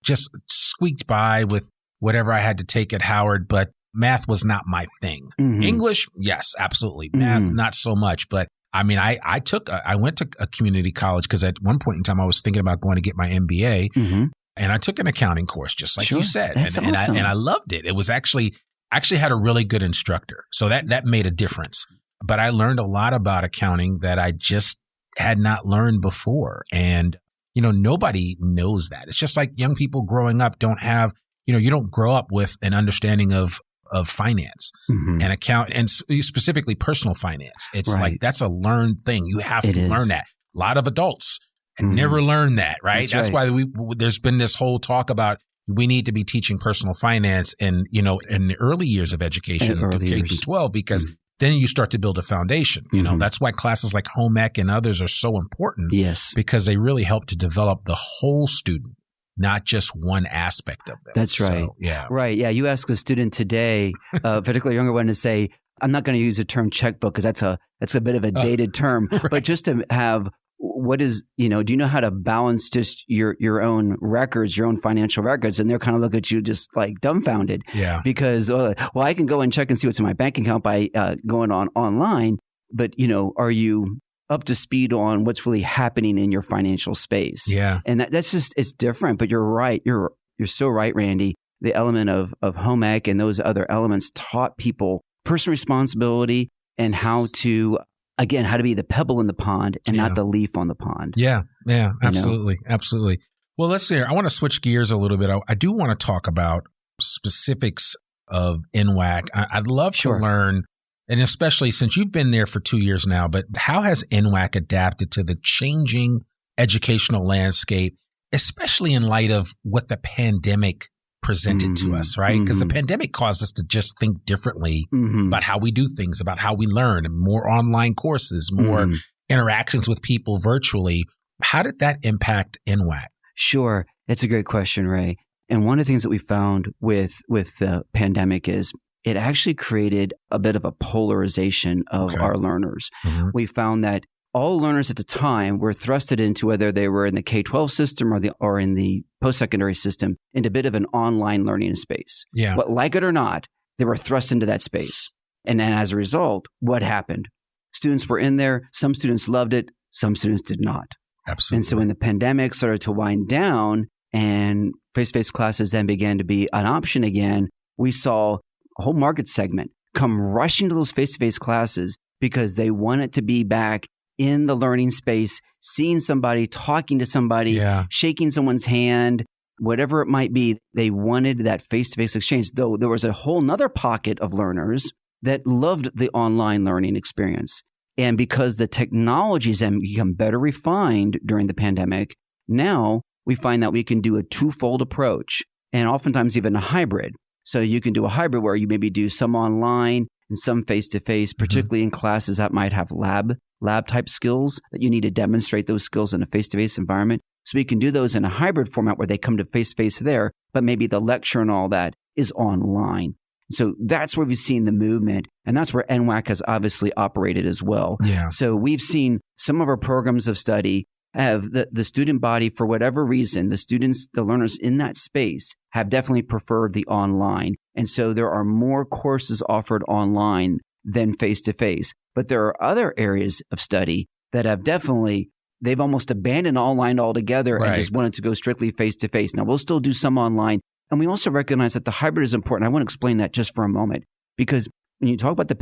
just squeaked by with whatever I had to take at Howard, but math was not my thing. Mm-hmm. English, yes, absolutely. Math, not so much. But I went to a community college because at one point in time I was thinking about going to get my MBA, and I took an accounting course, just like you said, and I loved it. It was actually had a really good instructor, so that made a difference. But I learned a lot about accounting that I just had not learned before, and nobody knows that. It's just like young people growing up don't have, you don't grow up with an understanding of finance and account, and specifically personal finance. It's like, that's a learned thing. You have to learn that. A lot of adults never learn that, right? That's why there's been this whole talk about we need to be teaching personal finance in the early years of education, K through 12, because then you start to build a foundation. That's why classes like home ec and others are so important. Yes, because they really help to develop the whole student, not just one aspect of them. That's right. So, yeah. Right. Yeah. You ask a student today, particularly a younger one, to say, I'm not going to use the term checkbook because that's a bit of a dated term, but just to have what is, do you know how to balance just your own records, your own financial records? And they're kind of look at you just like dumbfounded. Yeah. Because, I can go and check and see what's in my bank account by going online. But, are you up to speed on what's really happening in your financial space? Yeah. And that's just, it's different. But you're right. You're so right, Randy. The element of home ec and those other elements taught people personal responsibility and how to be the pebble in the pond and not the leaf on the pond. Yeah. Yeah. Absolutely. Absolutely. Well, let's see. I want to switch gears a little bit. I do want to talk about specifics of NWAC. I'd love to learn, and especially since you've been there for 2 years now, but how has NWAC adapted to the changing educational landscape, especially in light of what the pandemic presented to us, right? Because the pandemic caused us to just think differently about how we do things, about how we learn, more online courses, more interactions with people virtually. How did that impact NWAC? Sure. That's a great question, Ray. And one of the things that we found with the pandemic is it actually created a bit of a polarization of our learners. We found that all learners at the time were thrusted into, whether they were in the K-12 system or in the post-secondary system, into a bit of an online learning space. Yeah. But like it or not, they were thrust into that space. And then as a result, what happened? Students were in there. Some students loved it. Some students did not. Absolutely. And so when the pandemic started to wind down and face-to-face classes then began to be an option again, we saw a whole market segment come rushing to those face-to-face classes because they wanted to be back in the learning space, seeing somebody, talking to somebody, shaking someone's hand, whatever it might be. They wanted that face-to-face exchange, though there was a whole nother pocket of learners that loved the online learning experience. And because the technologies have become better refined during the pandemic, now we find that we can do a twofold approach and oftentimes even a hybrid. So you can do a hybrid where you maybe do some online and some face-to-face, particularly in classes that might have lab type skills that you need to demonstrate those skills in a face-to-face environment. So we can do those in a hybrid format where they come to face-to-face there, but maybe the lecture and all that is online. So that's where we've seen the movement, and that's where NWAC has obviously operated as well. Yeah. So we've seen some of our programs of study have the student body, for whatever reason, the learners in that space have definitely preferred the online. And so there are more courses offered online than face-to-face. But there are other areas of study that have they've almost abandoned online altogether and just wanted to go strictly face-to-face. Now, we'll still do some online. And we also recognize that the hybrid is important. I want to explain that just for a moment, because when you talk about the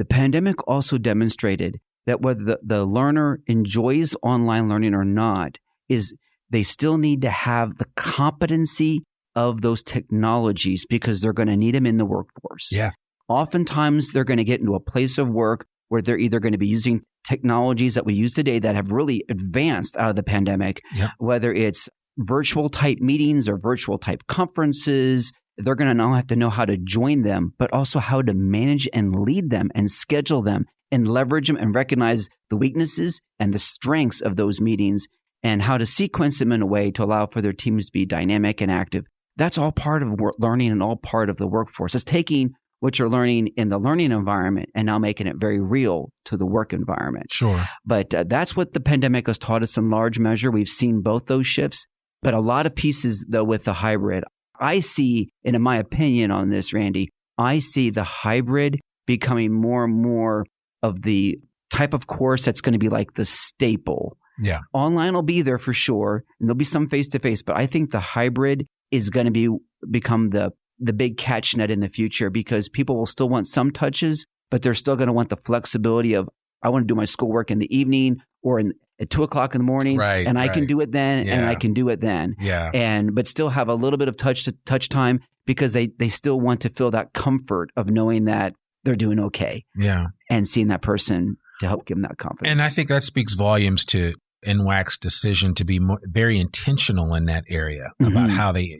pandemic also demonstrated that whether the learner enjoys online learning or not, is they still need to have the competency of those technologies because they're going to need them in the workforce. Yeah. Oftentimes, they're going to get into a place of work where they're either going to be using technologies that we use today that have really advanced out of the pandemic, whether it's virtual type meetings or virtual type conferences. They're going to now have to know how to join them, but also how to manage and lead them and schedule them and leverage them and recognize the weaknesses and the strengths of those meetings and how to sequence them in a way to allow for their teams to be dynamic and active. That's all part of learning and all part of the workforce. It's taking what you're learning in the learning environment and now making it very real to the work environment. Sure. But that's what the pandemic has taught us in large measure. We've seen both those shifts, but a lot of pieces though with the hybrid. I see, and in my opinion on this, Randy, I see the hybrid becoming more and more of the type of course that's going to be like the staple. Yeah. Online will be there for sure, and there'll be some face-to-face, but I think the hybrid is going to become the big catch net in the future because people will still want some touches, but they're still going to want the flexibility of, I want to do my schoolwork in the evening or at 2 o'clock in the morning, and I can do it then, and I can do it then. Yeah. But still have a little bit of touch time because they still want to feel that comfort of knowing that they're doing okay. Yeah. And seeing that person to help give them that confidence. And I think that speaks volumes to NWAC's decision to be very intentional in that area about how they,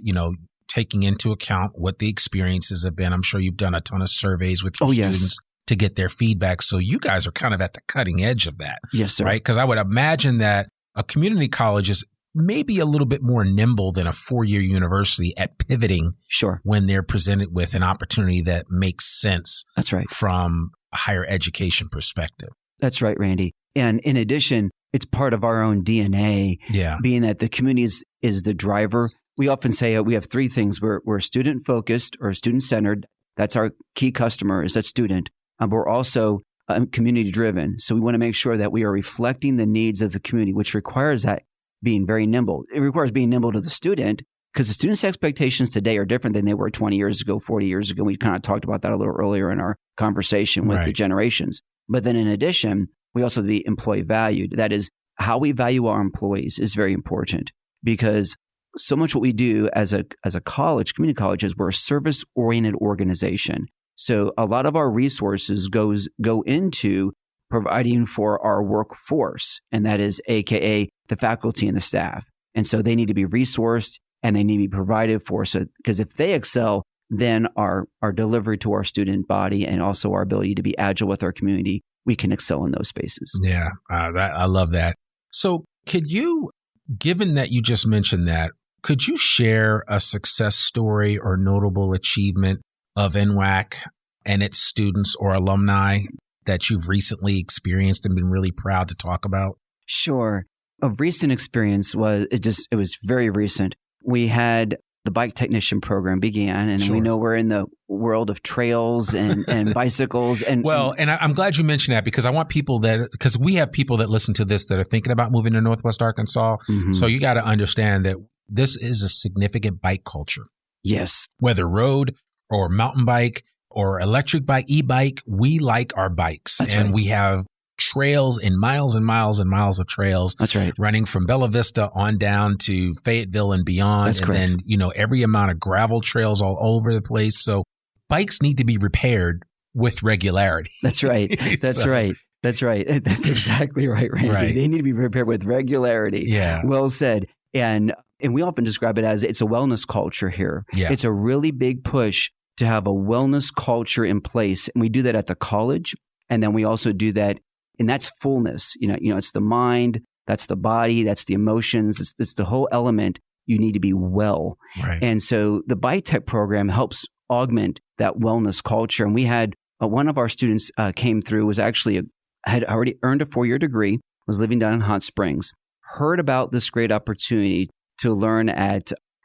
taking into account what the experiences have been. I'm sure you've done a ton of surveys with your students to get their feedback. So you guys are kind of at the cutting edge of that. Yes, sir. Right? Because I would imagine that a community college is maybe a little bit more nimble than a 4-year university at pivoting when they're presented with an opportunity that makes sense. That's right. From a higher education perspective. That's right, Randy. And in addition, it's part of our own DNA, being that the community is the driver. We often say we have 3 things. We're student-focused or student-centered. That's our key customer is that student. But we're also community-driven. So we want to make sure that we are reflecting the needs of the community, which requires that being very nimble. It requires being nimble to the student because the students' expectations today are different than they were 20 years ago, 40 years ago. We kind of talked about that a little earlier in our conversation with the generations. But then in addition, we also the employee valued. That is, how we value our employees is very important because so much what we do as a college, community college, is we're a service-oriented organization. So a lot of our resources go into providing for our workforce, and that is AKA the faculty and the staff. And so they need to be resourced and they need to be provided for. So because if they excel, then our delivery to our student body and also our ability to be agile with our community, we can excel in those spaces. Yeah, I love that. So could you, given that you just mentioned that, could you share a success story or notable achievement of NWAC and its students or alumni that you've recently experienced and been really proud to talk about? Sure. A recent experience it was very recent. We had the bike technician program began, and we know we're in the world of trails and bicycles. And I'm glad you mentioned that because I want people because we have people that listen to this that are thinking about moving to Northwest Arkansas. So you got to understand that this is a significant bike culture. Yes. Whether road or mountain bike or electric bike, e-bike, we like our bikes. That's and right. we have trails and miles and miles and miles of trails. That's right. Running from Bella Vista on down to Fayetteville and beyond. That's correct. And then, every amount of gravel trails all over the place. So bikes need to be repaired with regularity. That's right. That's right. That's right. That's exactly right, Randy. Right. They need to be repaired with regularity. Yeah. Well said. And we often describe it as it's a wellness culture here. Yeah. It's a really big push to have a wellness culture in place. And we do that at the college. And then we also do that, and that's fullness. It's the mind, that's the body, that's the emotions, it's the whole element. You need to be well. Right. And so the Bike Tech program helps augment that wellness culture. And we had one of our students came through, had already earned a 4-year degree, was living down in Hot Springs, heard about this great opportunity to learn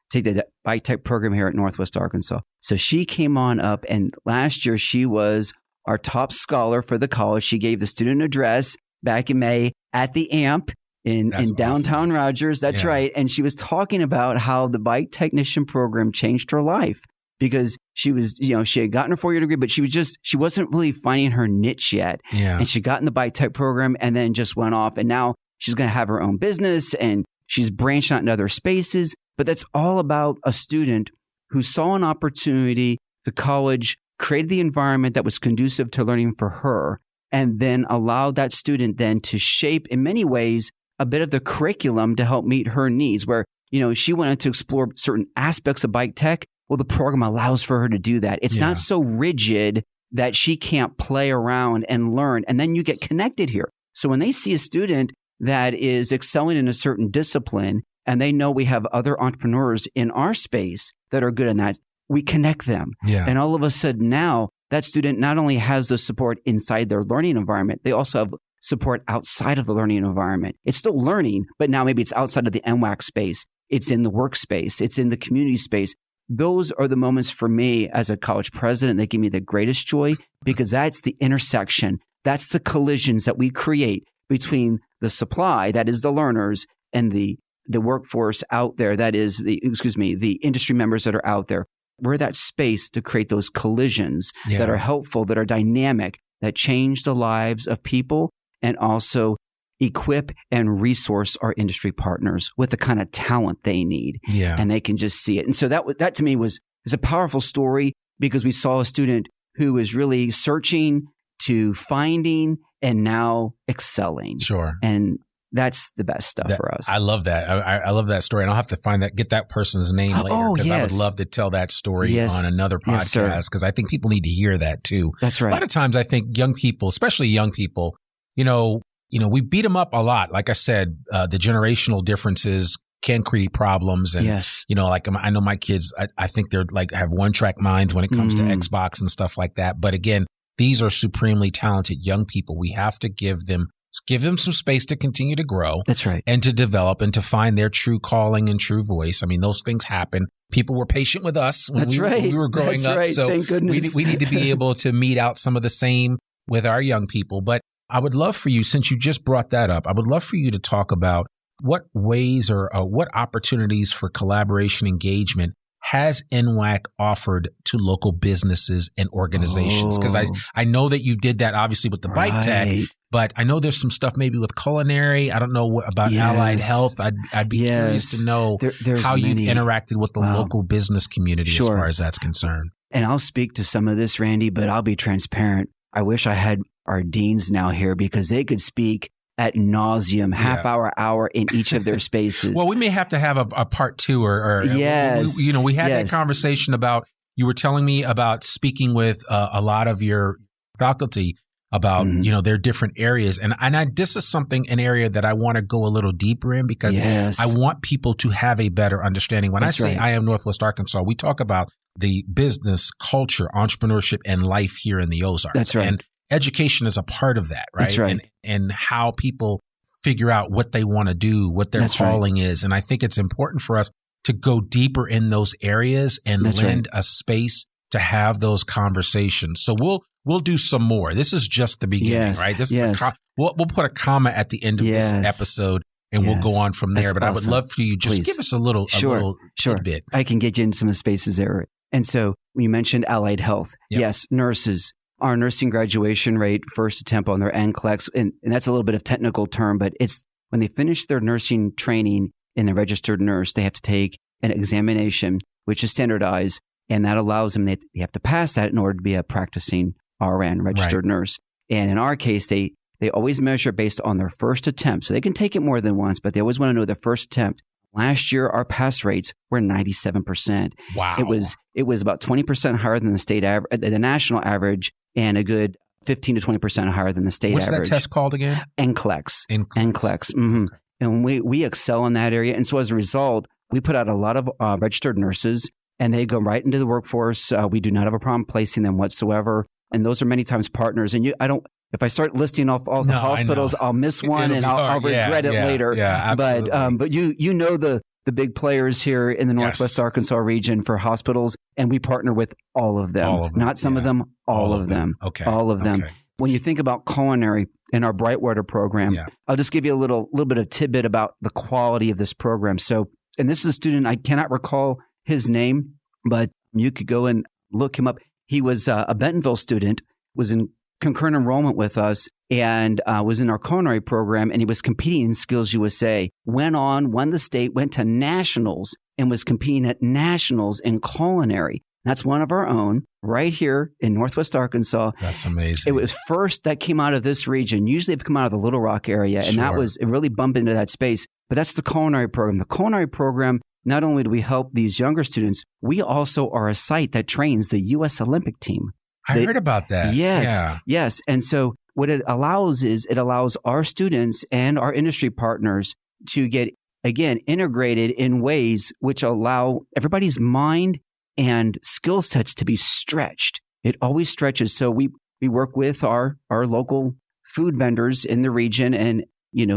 take the Bike Tech program here at Northwest Arkansas. So she came on up, and last year she was our top scholar for the college. She gave the student address back in May at the AMP in downtown Rogers. That's right. And she was talking about how the bike technician program changed her life because she was, she had gotten her 4-year degree, but she wasn't really finding her niche yet. Yeah. And she got in the bike tech program and then just went off. And now she's going to have her own business and she's branched out into other spaces. But that's all about a student who saw an opportunity. The college created the environment that was conducive to learning for her, and then allowed that student then to shape, in many ways, a bit of the curriculum to help meet her needs, where, she wanted to explore certain aspects of bike tech. Well, the program allows for her to do that. It's not so rigid that she can't play around and learn. And then you get connected here. So when they see a student that is excelling in a certain discipline, and they know we have other entrepreneurs in our space that are good in that, we connect them. Yeah. And all of a sudden now that student not only has the support inside their learning environment, they also have support outside of the learning environment. It's still learning, but now maybe it's outside of the NWACC space. It's in the workspace. It's in the community space. Those are the moments for me as a college president that give me the greatest joy, because that's the intersection. That's the collisions that we create between the supply, that is the learners, and the workforce out there, that is the industry members that are out there. We're that space to create those collisions that are helpful, that are dynamic, that change the lives of people, and also equip and resource our industry partners with the kind of talent they need. Yeah. And they can just see it. And so that to me is a powerful story, because we saw a student who was really searching to finding and now excelling. Sure. And that's the best stuff for us. I love that. I love that story. And I'll have to get that person's name later, because I would love to tell that story on another podcast, because I think people need to hear that too. That's right. A lot of times I think young people, especially young people, we beat them up a lot. Like I said, the generational differences can create problems. And, I know my kids, I think they're have one-track minds when it comes to Xbox and stuff like that. But again, these are supremely talented young people. We have to give them some space to continue to grow. That's right. And to develop and to find their true calling and true voice. I mean, those things happen. People were patient with us when we were growing up. Right. So thank goodness. we need to be able to mete out some of the same with our young people. But I would love for you, since you just brought that up, I would love for you to talk about what ways or what opportunities for collaboration engagement has NWACC offered to local businesses and organizations? Because I know that you did that obviously with the bike tech, but I know there's some stuff maybe with culinary. I don't know about allied health. I'd be curious to know how you've interacted with the local business community as far as that's concerned. And I'll speak to some of this, Randy, but I'll be transparent. I wish I had our deans now here, because they could speak ad nauseum, half hour in each of their spaces. Well, we may have to have a part two we had that conversation about, you were telling me about speaking with a lot of your faculty about, their different areas. And this is an area that I want to go a little deeper in, because I want people to have a better understanding. When I say I am Northwest Arkansas, we talk about the business, culture, entrepreneurship, and life here in the Ozarks. That's right. And education is a part of that, right? That's right. And how people figure out what they want to do, what their calling is. And I think it's important for us to go deeper in those areas and lend a space to have those conversations. So we'll do some more. This is just the beginning, right? This is we'll put a comma at the end of this episode, and we'll go on from there. But awesome. I would love for you just give us a little tidbit. I can get you in some of the spaces there. And so you mentioned allied health. Yep. Yes, nurses. Our nursing graduation rate, first attempt on their NCLEX, and that's a little bit of technical term, but it's when they finish their nursing training in a registered nurse, they have to take an examination, which is standardized, and that allows them, they have to pass that in order to be a practicing RN, registered nurse. And in our case, they always measure based on their first attempt. So they can take it more than once, but they always want to know the first attempt. Last year, our pass rates were 97%. Wow. It was about 20% higher than the state average, the national average, and a good 15 to 20% higher than the state average. What's that test called again? NCLEX. Mm-hmm. Okay. And we excel in that area. And so as a result, we put out a lot of registered nurses, and they go right into the workforce. We do not have a problem placing them whatsoever. And those are many times partners. And if I start listing off all the hospitals, I'll miss one and I'll regret it later. Yeah, absolutely. But you know the big players here in the Northwest Arkansas region for hospitals, and we partner with all of them. Not some of them, all of them. Okay. All of them. Okay. When you think about culinary in our Brightwater program, I'll just give you a little bit of tidbit about the quality of this program. So, and this is a student, I cannot recall his name, but you could go and look him up. He was a Bentonville student, was in concurrent enrollment with us, and was in our culinary program, and he was competing in Skills USA. Won the state, went to nationals, and was competing at nationals in culinary. That's one of our own right here in Northwest Arkansas. That's amazing. It was first that came out of this region. Usually they've come out of the Little Rock area, and it really bumped into that space. But that's the culinary program. The culinary program, not only do we help these younger students, we also are a site that trains the U.S. Olympic team. I heard about that. Yes. And so what it allows is it allows our students and our industry partners to get, again, integrated in ways which allow everybody's mind and skill sets to be stretched. It always stretches. So we work with our local food vendors in the region and,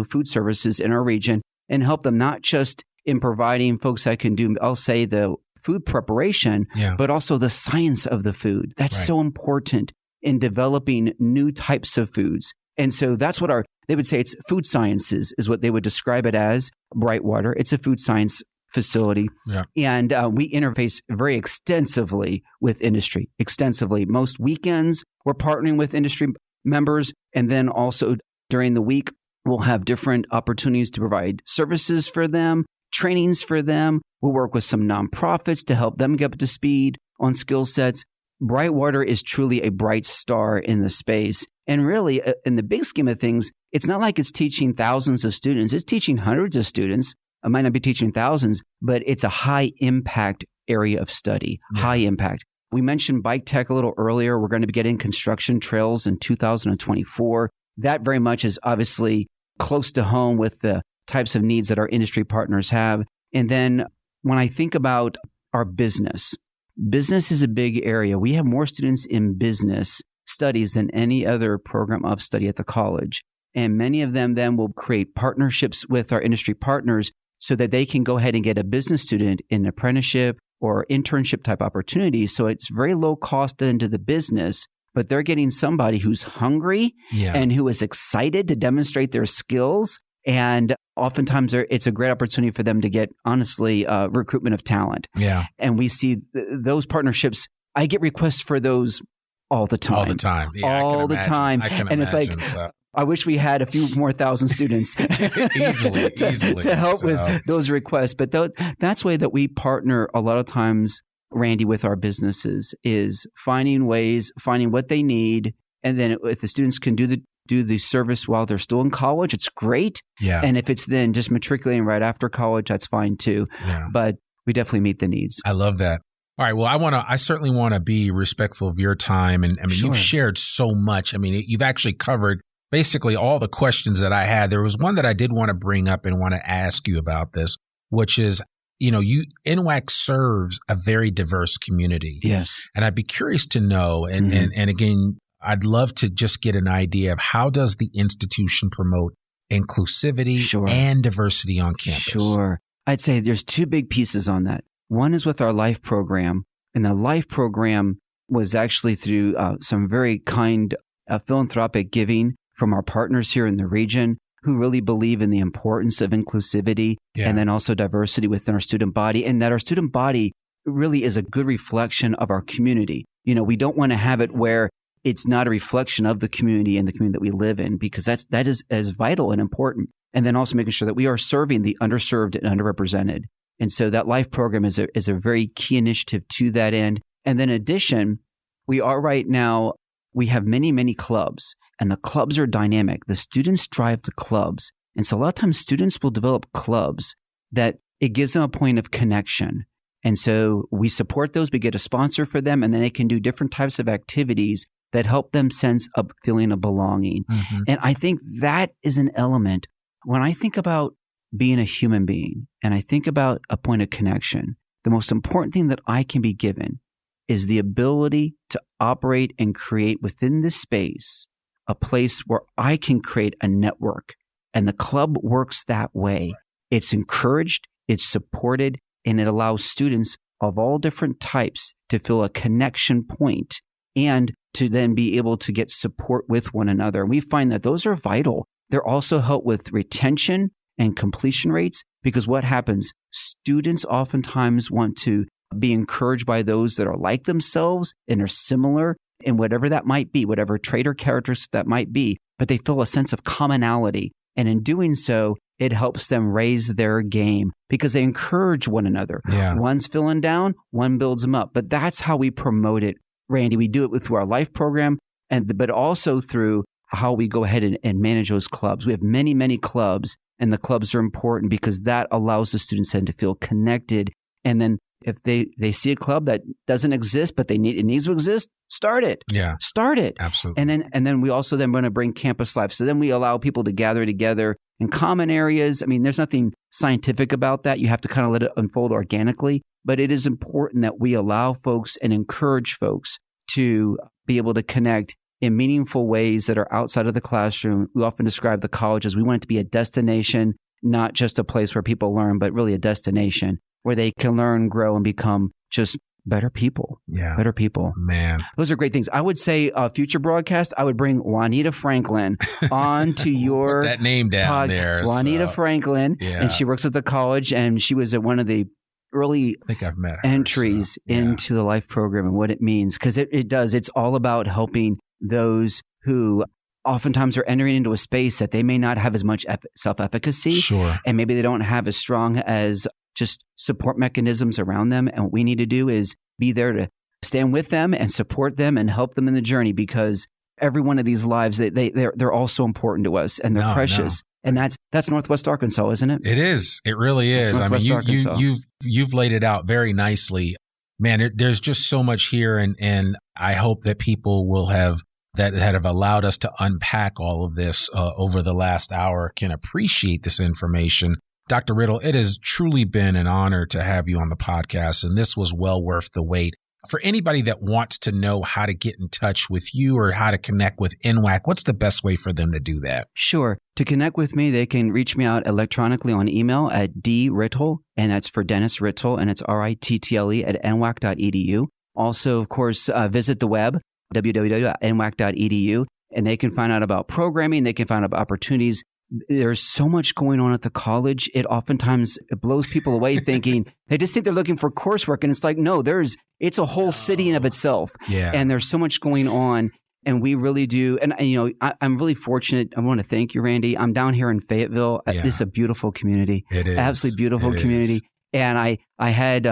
food services in our region and help them not just in providing folks that can do, I'll say, the food preparation, but also the science of the food. That's so important in developing new types of foods. And so that's what they would say it's food sciences is what they would describe it as. Brightwater, it's a food science facility. Yeah. And we interface very extensively with industry, Most weekends, we're partnering with industry members. And then also during the week, we'll have different opportunities to provide services for them, trainings for them. We'll work with some nonprofits to help them get up to speed on skill sets. Brightwater is truly a bright star in the space. And really, in the big scheme of things, it's not like it's teaching thousands of students. It's teaching hundreds of students. I might not be teaching thousands, but it's a high impact area of study, high impact. We mentioned bike tech a little earlier. We're going to be getting construction trails in 2024. That very much is obviously close to home with the types of needs that our industry partners have. And then when I think about our business is a big area. We have more students in business studies than any other program of study at the college. And many of them then will create partnerships with our industry partners so that they can go ahead and get a business student in an apprenticeship or internship type opportunities. So it's very low cost into the business, but they're getting somebody who's hungry and who is excited to demonstrate their skills. And oftentimes it's a great opportunity for them to get, honestly, recruitment of talent. Yeah. And we see those partnerships. I get requests for those all the time. All the time. Yeah, all the time. I can imagine. It's like, I wish we had a few more thousand students easily to help with those requests. But that's the way that we partner a lot of times, Randy, with our businesses is finding ways, finding what they need. And then if the students can do the service while they're still in college, it's great. Yeah. And if it's then just matriculating right after college, that's fine too. Yeah. But we definitely meet the needs. I love that. All right. Well, I certainly want to be respectful of your time. And I mean, you've shared so much. I mean, you've actually covered basically all the questions that I had. There was one that I did want to bring up and want to ask you about this, which is, NWACC serves a very diverse community. Yes. And I'd be curious to know, and again, I'd love to just get an idea of how does the institution promote inclusivity and diversity on campus? Sure. I'd say there's two big pieces on that. One is with our LIFE program, and the LIFE program was actually through some very kind philanthropic giving from our partners here in the region who really believe in the importance of inclusivity and then also diversity within our student body, and that our student body really is a good reflection of our community. We don't want to have it where it's not a reflection of the community and the community that we live in, because that is as vital and important. And then also making sure that we are serving the underserved and underrepresented. And so that LIFE program is a very key initiative to that end. And then in addition, we have many, many clubs, and the clubs are dynamic. The students drive the clubs. And so a lot of times students will develop clubs that it gives them a point of connection. And so we support those. We get a sponsor for them, and then they can do different types of activities that help them sense a feeling of belonging. Mm-hmm. And I think that is an element. When I think about being a human being and I think about a point of connection, the most important thing that I can be given is the ability to operate and create within this space a place where I can create a network. And the club works that way. It's encouraged, it's supported, and it allows students of all different types to feel a connection point and to then be able to get support with one another. And we find that those are vital. They're also help with retention and completion rates, because what happens? Students oftentimes want to be encouraged by those that are like themselves and are similar in whatever that might be, whatever trait or characteristics that might be, but they feel a sense of commonality. And in doing so, it helps them raise their game because they encourage one another. Yeah. One's feeling down, one builds them up. But that's how we promote it, Randy. We do it through our LIFE program, but also through how we go ahead and manage those clubs. We have many, many clubs, and the clubs are important because that allows the students then to feel connected. And then if they see a club that doesn't exist, but it needs to exist, start it. Yeah. Start it. Absolutely. And then we also then want to bring campus life. So then we allow people to gather together in common areas. I mean, there's nothing scientific about that. You have to kind of let it unfold organically. But it is important that we allow folks and encourage folks to be able to connect in meaningful ways that are outside of the classroom. We often describe the college as we want it to be a destination, not just a place where people learn, but really a destination where they can learn, grow, and become just better people. Yeah. Better people. Man. Those are great things. I would say future broadcast, I would bring Juanita Franklin on to your Put that name down there. Juanita Franklin. Yeah. And she works at the college, and she was at one of the early I think I've met her, entries into the life program and what it means. Because it does. It's all about helping those who oftentimes are entering into a space that they may not have as much self-efficacy. Sure. And maybe they don't have as strong as just support mechanisms around them. And what we need to do is be there to stand with them and support them and help them in the journey, because every one of these lives, they're all so important to us, and they're precious. And that's Northwest Arkansas, isn't it? It is. It really is. I mean, you've laid it out very nicely. Man, there's just so much here, and I hope that people will have allowed us to unpack all of this over the last hour can appreciate this information. Dr. Rittle, it has truly been an honor to have you on the podcast, and this was well worth the wait. For anybody that wants to know how to get in touch with you or how to connect with NWACC, what's the best way for them to do that? Sure. To connect with me, they can reach me out electronically on email at drittle, and that's for Dennis Rittle, and it's RITTLE at NWACC.edu. Also, of course, visit the web, www.nwacc.edu, and they can find out about programming. They can find out about opportunities. There's so much going on at the college. It oftentimes blows people away thinking, they just think they're looking for coursework. And it's like, no, it's a whole city in of itself. Yeah. And there's so much going on. And we really do. And, I'm really fortunate. I want to thank you, Randy. I'm down here in Fayetteville. Yeah. It's a beautiful community. It is. Absolutely beautiful community. And I had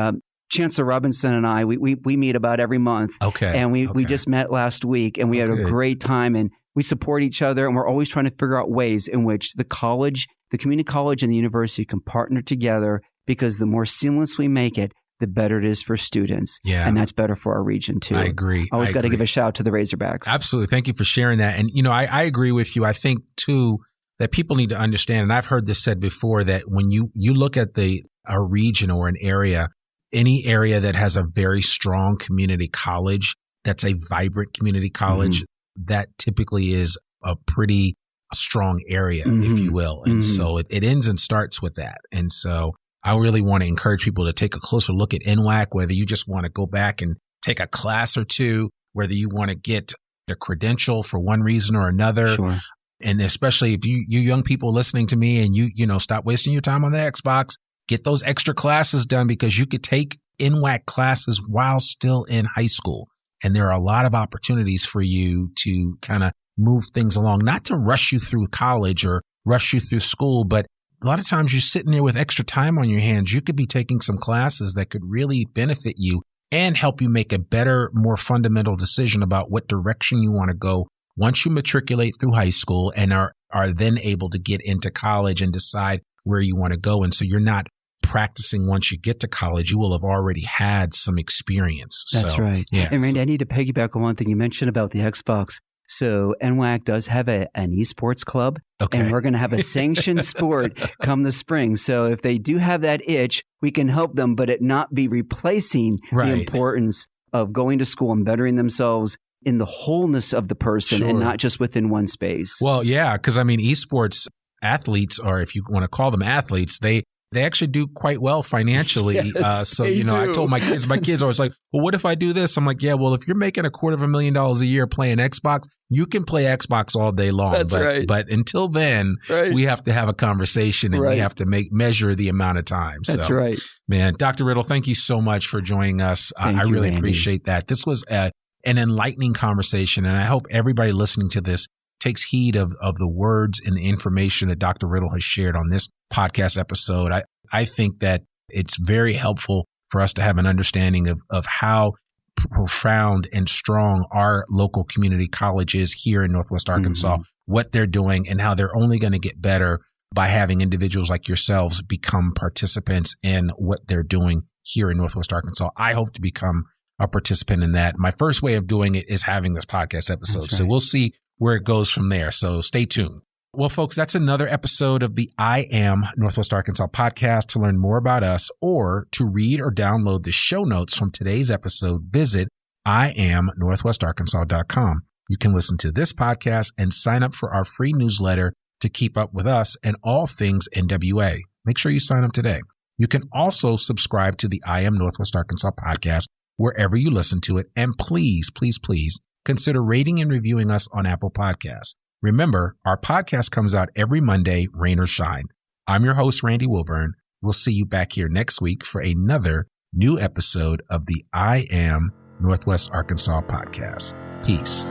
Chancellor Robinson and I, we meet about every month. Okay. And we just met last week, and we had a great time, and we support each other, and we're always trying to figure out ways in which the college, the community college, and the university can partner together, because the more seamless we make it, the better it is for students. Yeah. And that's better for our region too. I agree. Always got to give a shout out to the Razorbacks. Absolutely. Thank you for sharing that. And, I agree with you. I think too, that people need to understand, and I've heard this said before, that when you look at a region or an area, any area that has a very strong community college, that's a vibrant community college, that typically is a pretty strong area, if you will. And so it ends and starts with that. And so I really want to encourage people to take a closer look at NWACC, whether you just want to go back and take a class or two, whether you want to get a credential for one reason or another. Sure. And especially if you young people listening to me and you stop wasting your time on the Xbox, get those extra classes done, because you could take NWACC classes while still in high school. And there are a lot of opportunities for you to kind of move things along, not to rush you through college or rush you through school, but a lot of times you're sitting there with extra time on your hands. You could be taking some classes that could really benefit you and help you make a better, more fundamental decision about what direction you want to go once you matriculate through high school and are then able to get into college and decide where you want to go. And so you're not practicing once you get to college. You will have already had some experience. That's right. Yeah, and Randy, I need to piggyback on one thing you mentioned about the Xbox. So NWACC does have an esports club, and we're going to have a sanctioned sport come the spring. So if they do have that itch, we can help them, but it not be replacing the importance of going to school and bettering themselves in the wholeness of the person and not just within one space. Well, yeah, because esports athletes, or if you want to call them athletes, they actually do quite well financially. Yes, I told my kids always like, well, what if I do this? I'm like, yeah, well, if you're making $250,000 a year playing Xbox, you can play Xbox all day long. That's right. But until then, we have to have a conversation, and we have to measure the amount of time. That's right. Man, Dr. Rittle, thank you so much for joining us. I really appreciate that. This was an enlightening conversation, and I hope everybody listening to this takes heed of the words and the information that Dr. Rittle has shared on this podcast episode. I think that it's very helpful for us to have an understanding of how profound and strong our local community college is here in Northwest Arkansas, what they're doing, and how they're only going to get better by having individuals like yourselves become participants in what they're doing here in Northwest Arkansas. I hope to become a participant in that. My first way of doing it is having this podcast episode. So we'll see where it goes from there. So stay tuned. Well, folks, that's another episode of the I Am Northwest Arkansas podcast. To learn more about us or to read or download the show notes from today's episode, visit IamNorthwestArkansas.com. You can listen to this podcast and sign up for our free newsletter to keep up with us and all things NWA. Make sure you sign up today. You can also subscribe to the I Am Northwest Arkansas podcast wherever you listen to it. And please, please, please consider rating and reviewing us on Apple Podcasts. Remember, our podcast comes out every Monday, rain or shine. I'm your host, Randy Wilburn. We'll see you back here next week for another new episode of the I Am Northwest Arkansas podcast. Peace.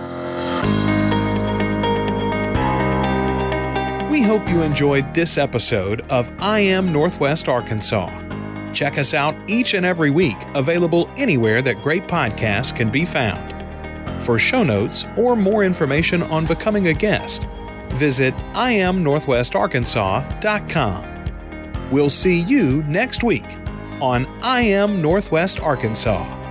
We hope you enjoyed this episode of I Am Northwest Arkansas. Check us out each and every week, available anywhere that great podcasts can be found. For show notes or more information on becoming a guest, visit IamNorthwestArkansas.com. We'll see you next week on I Am Northwest Arkansas.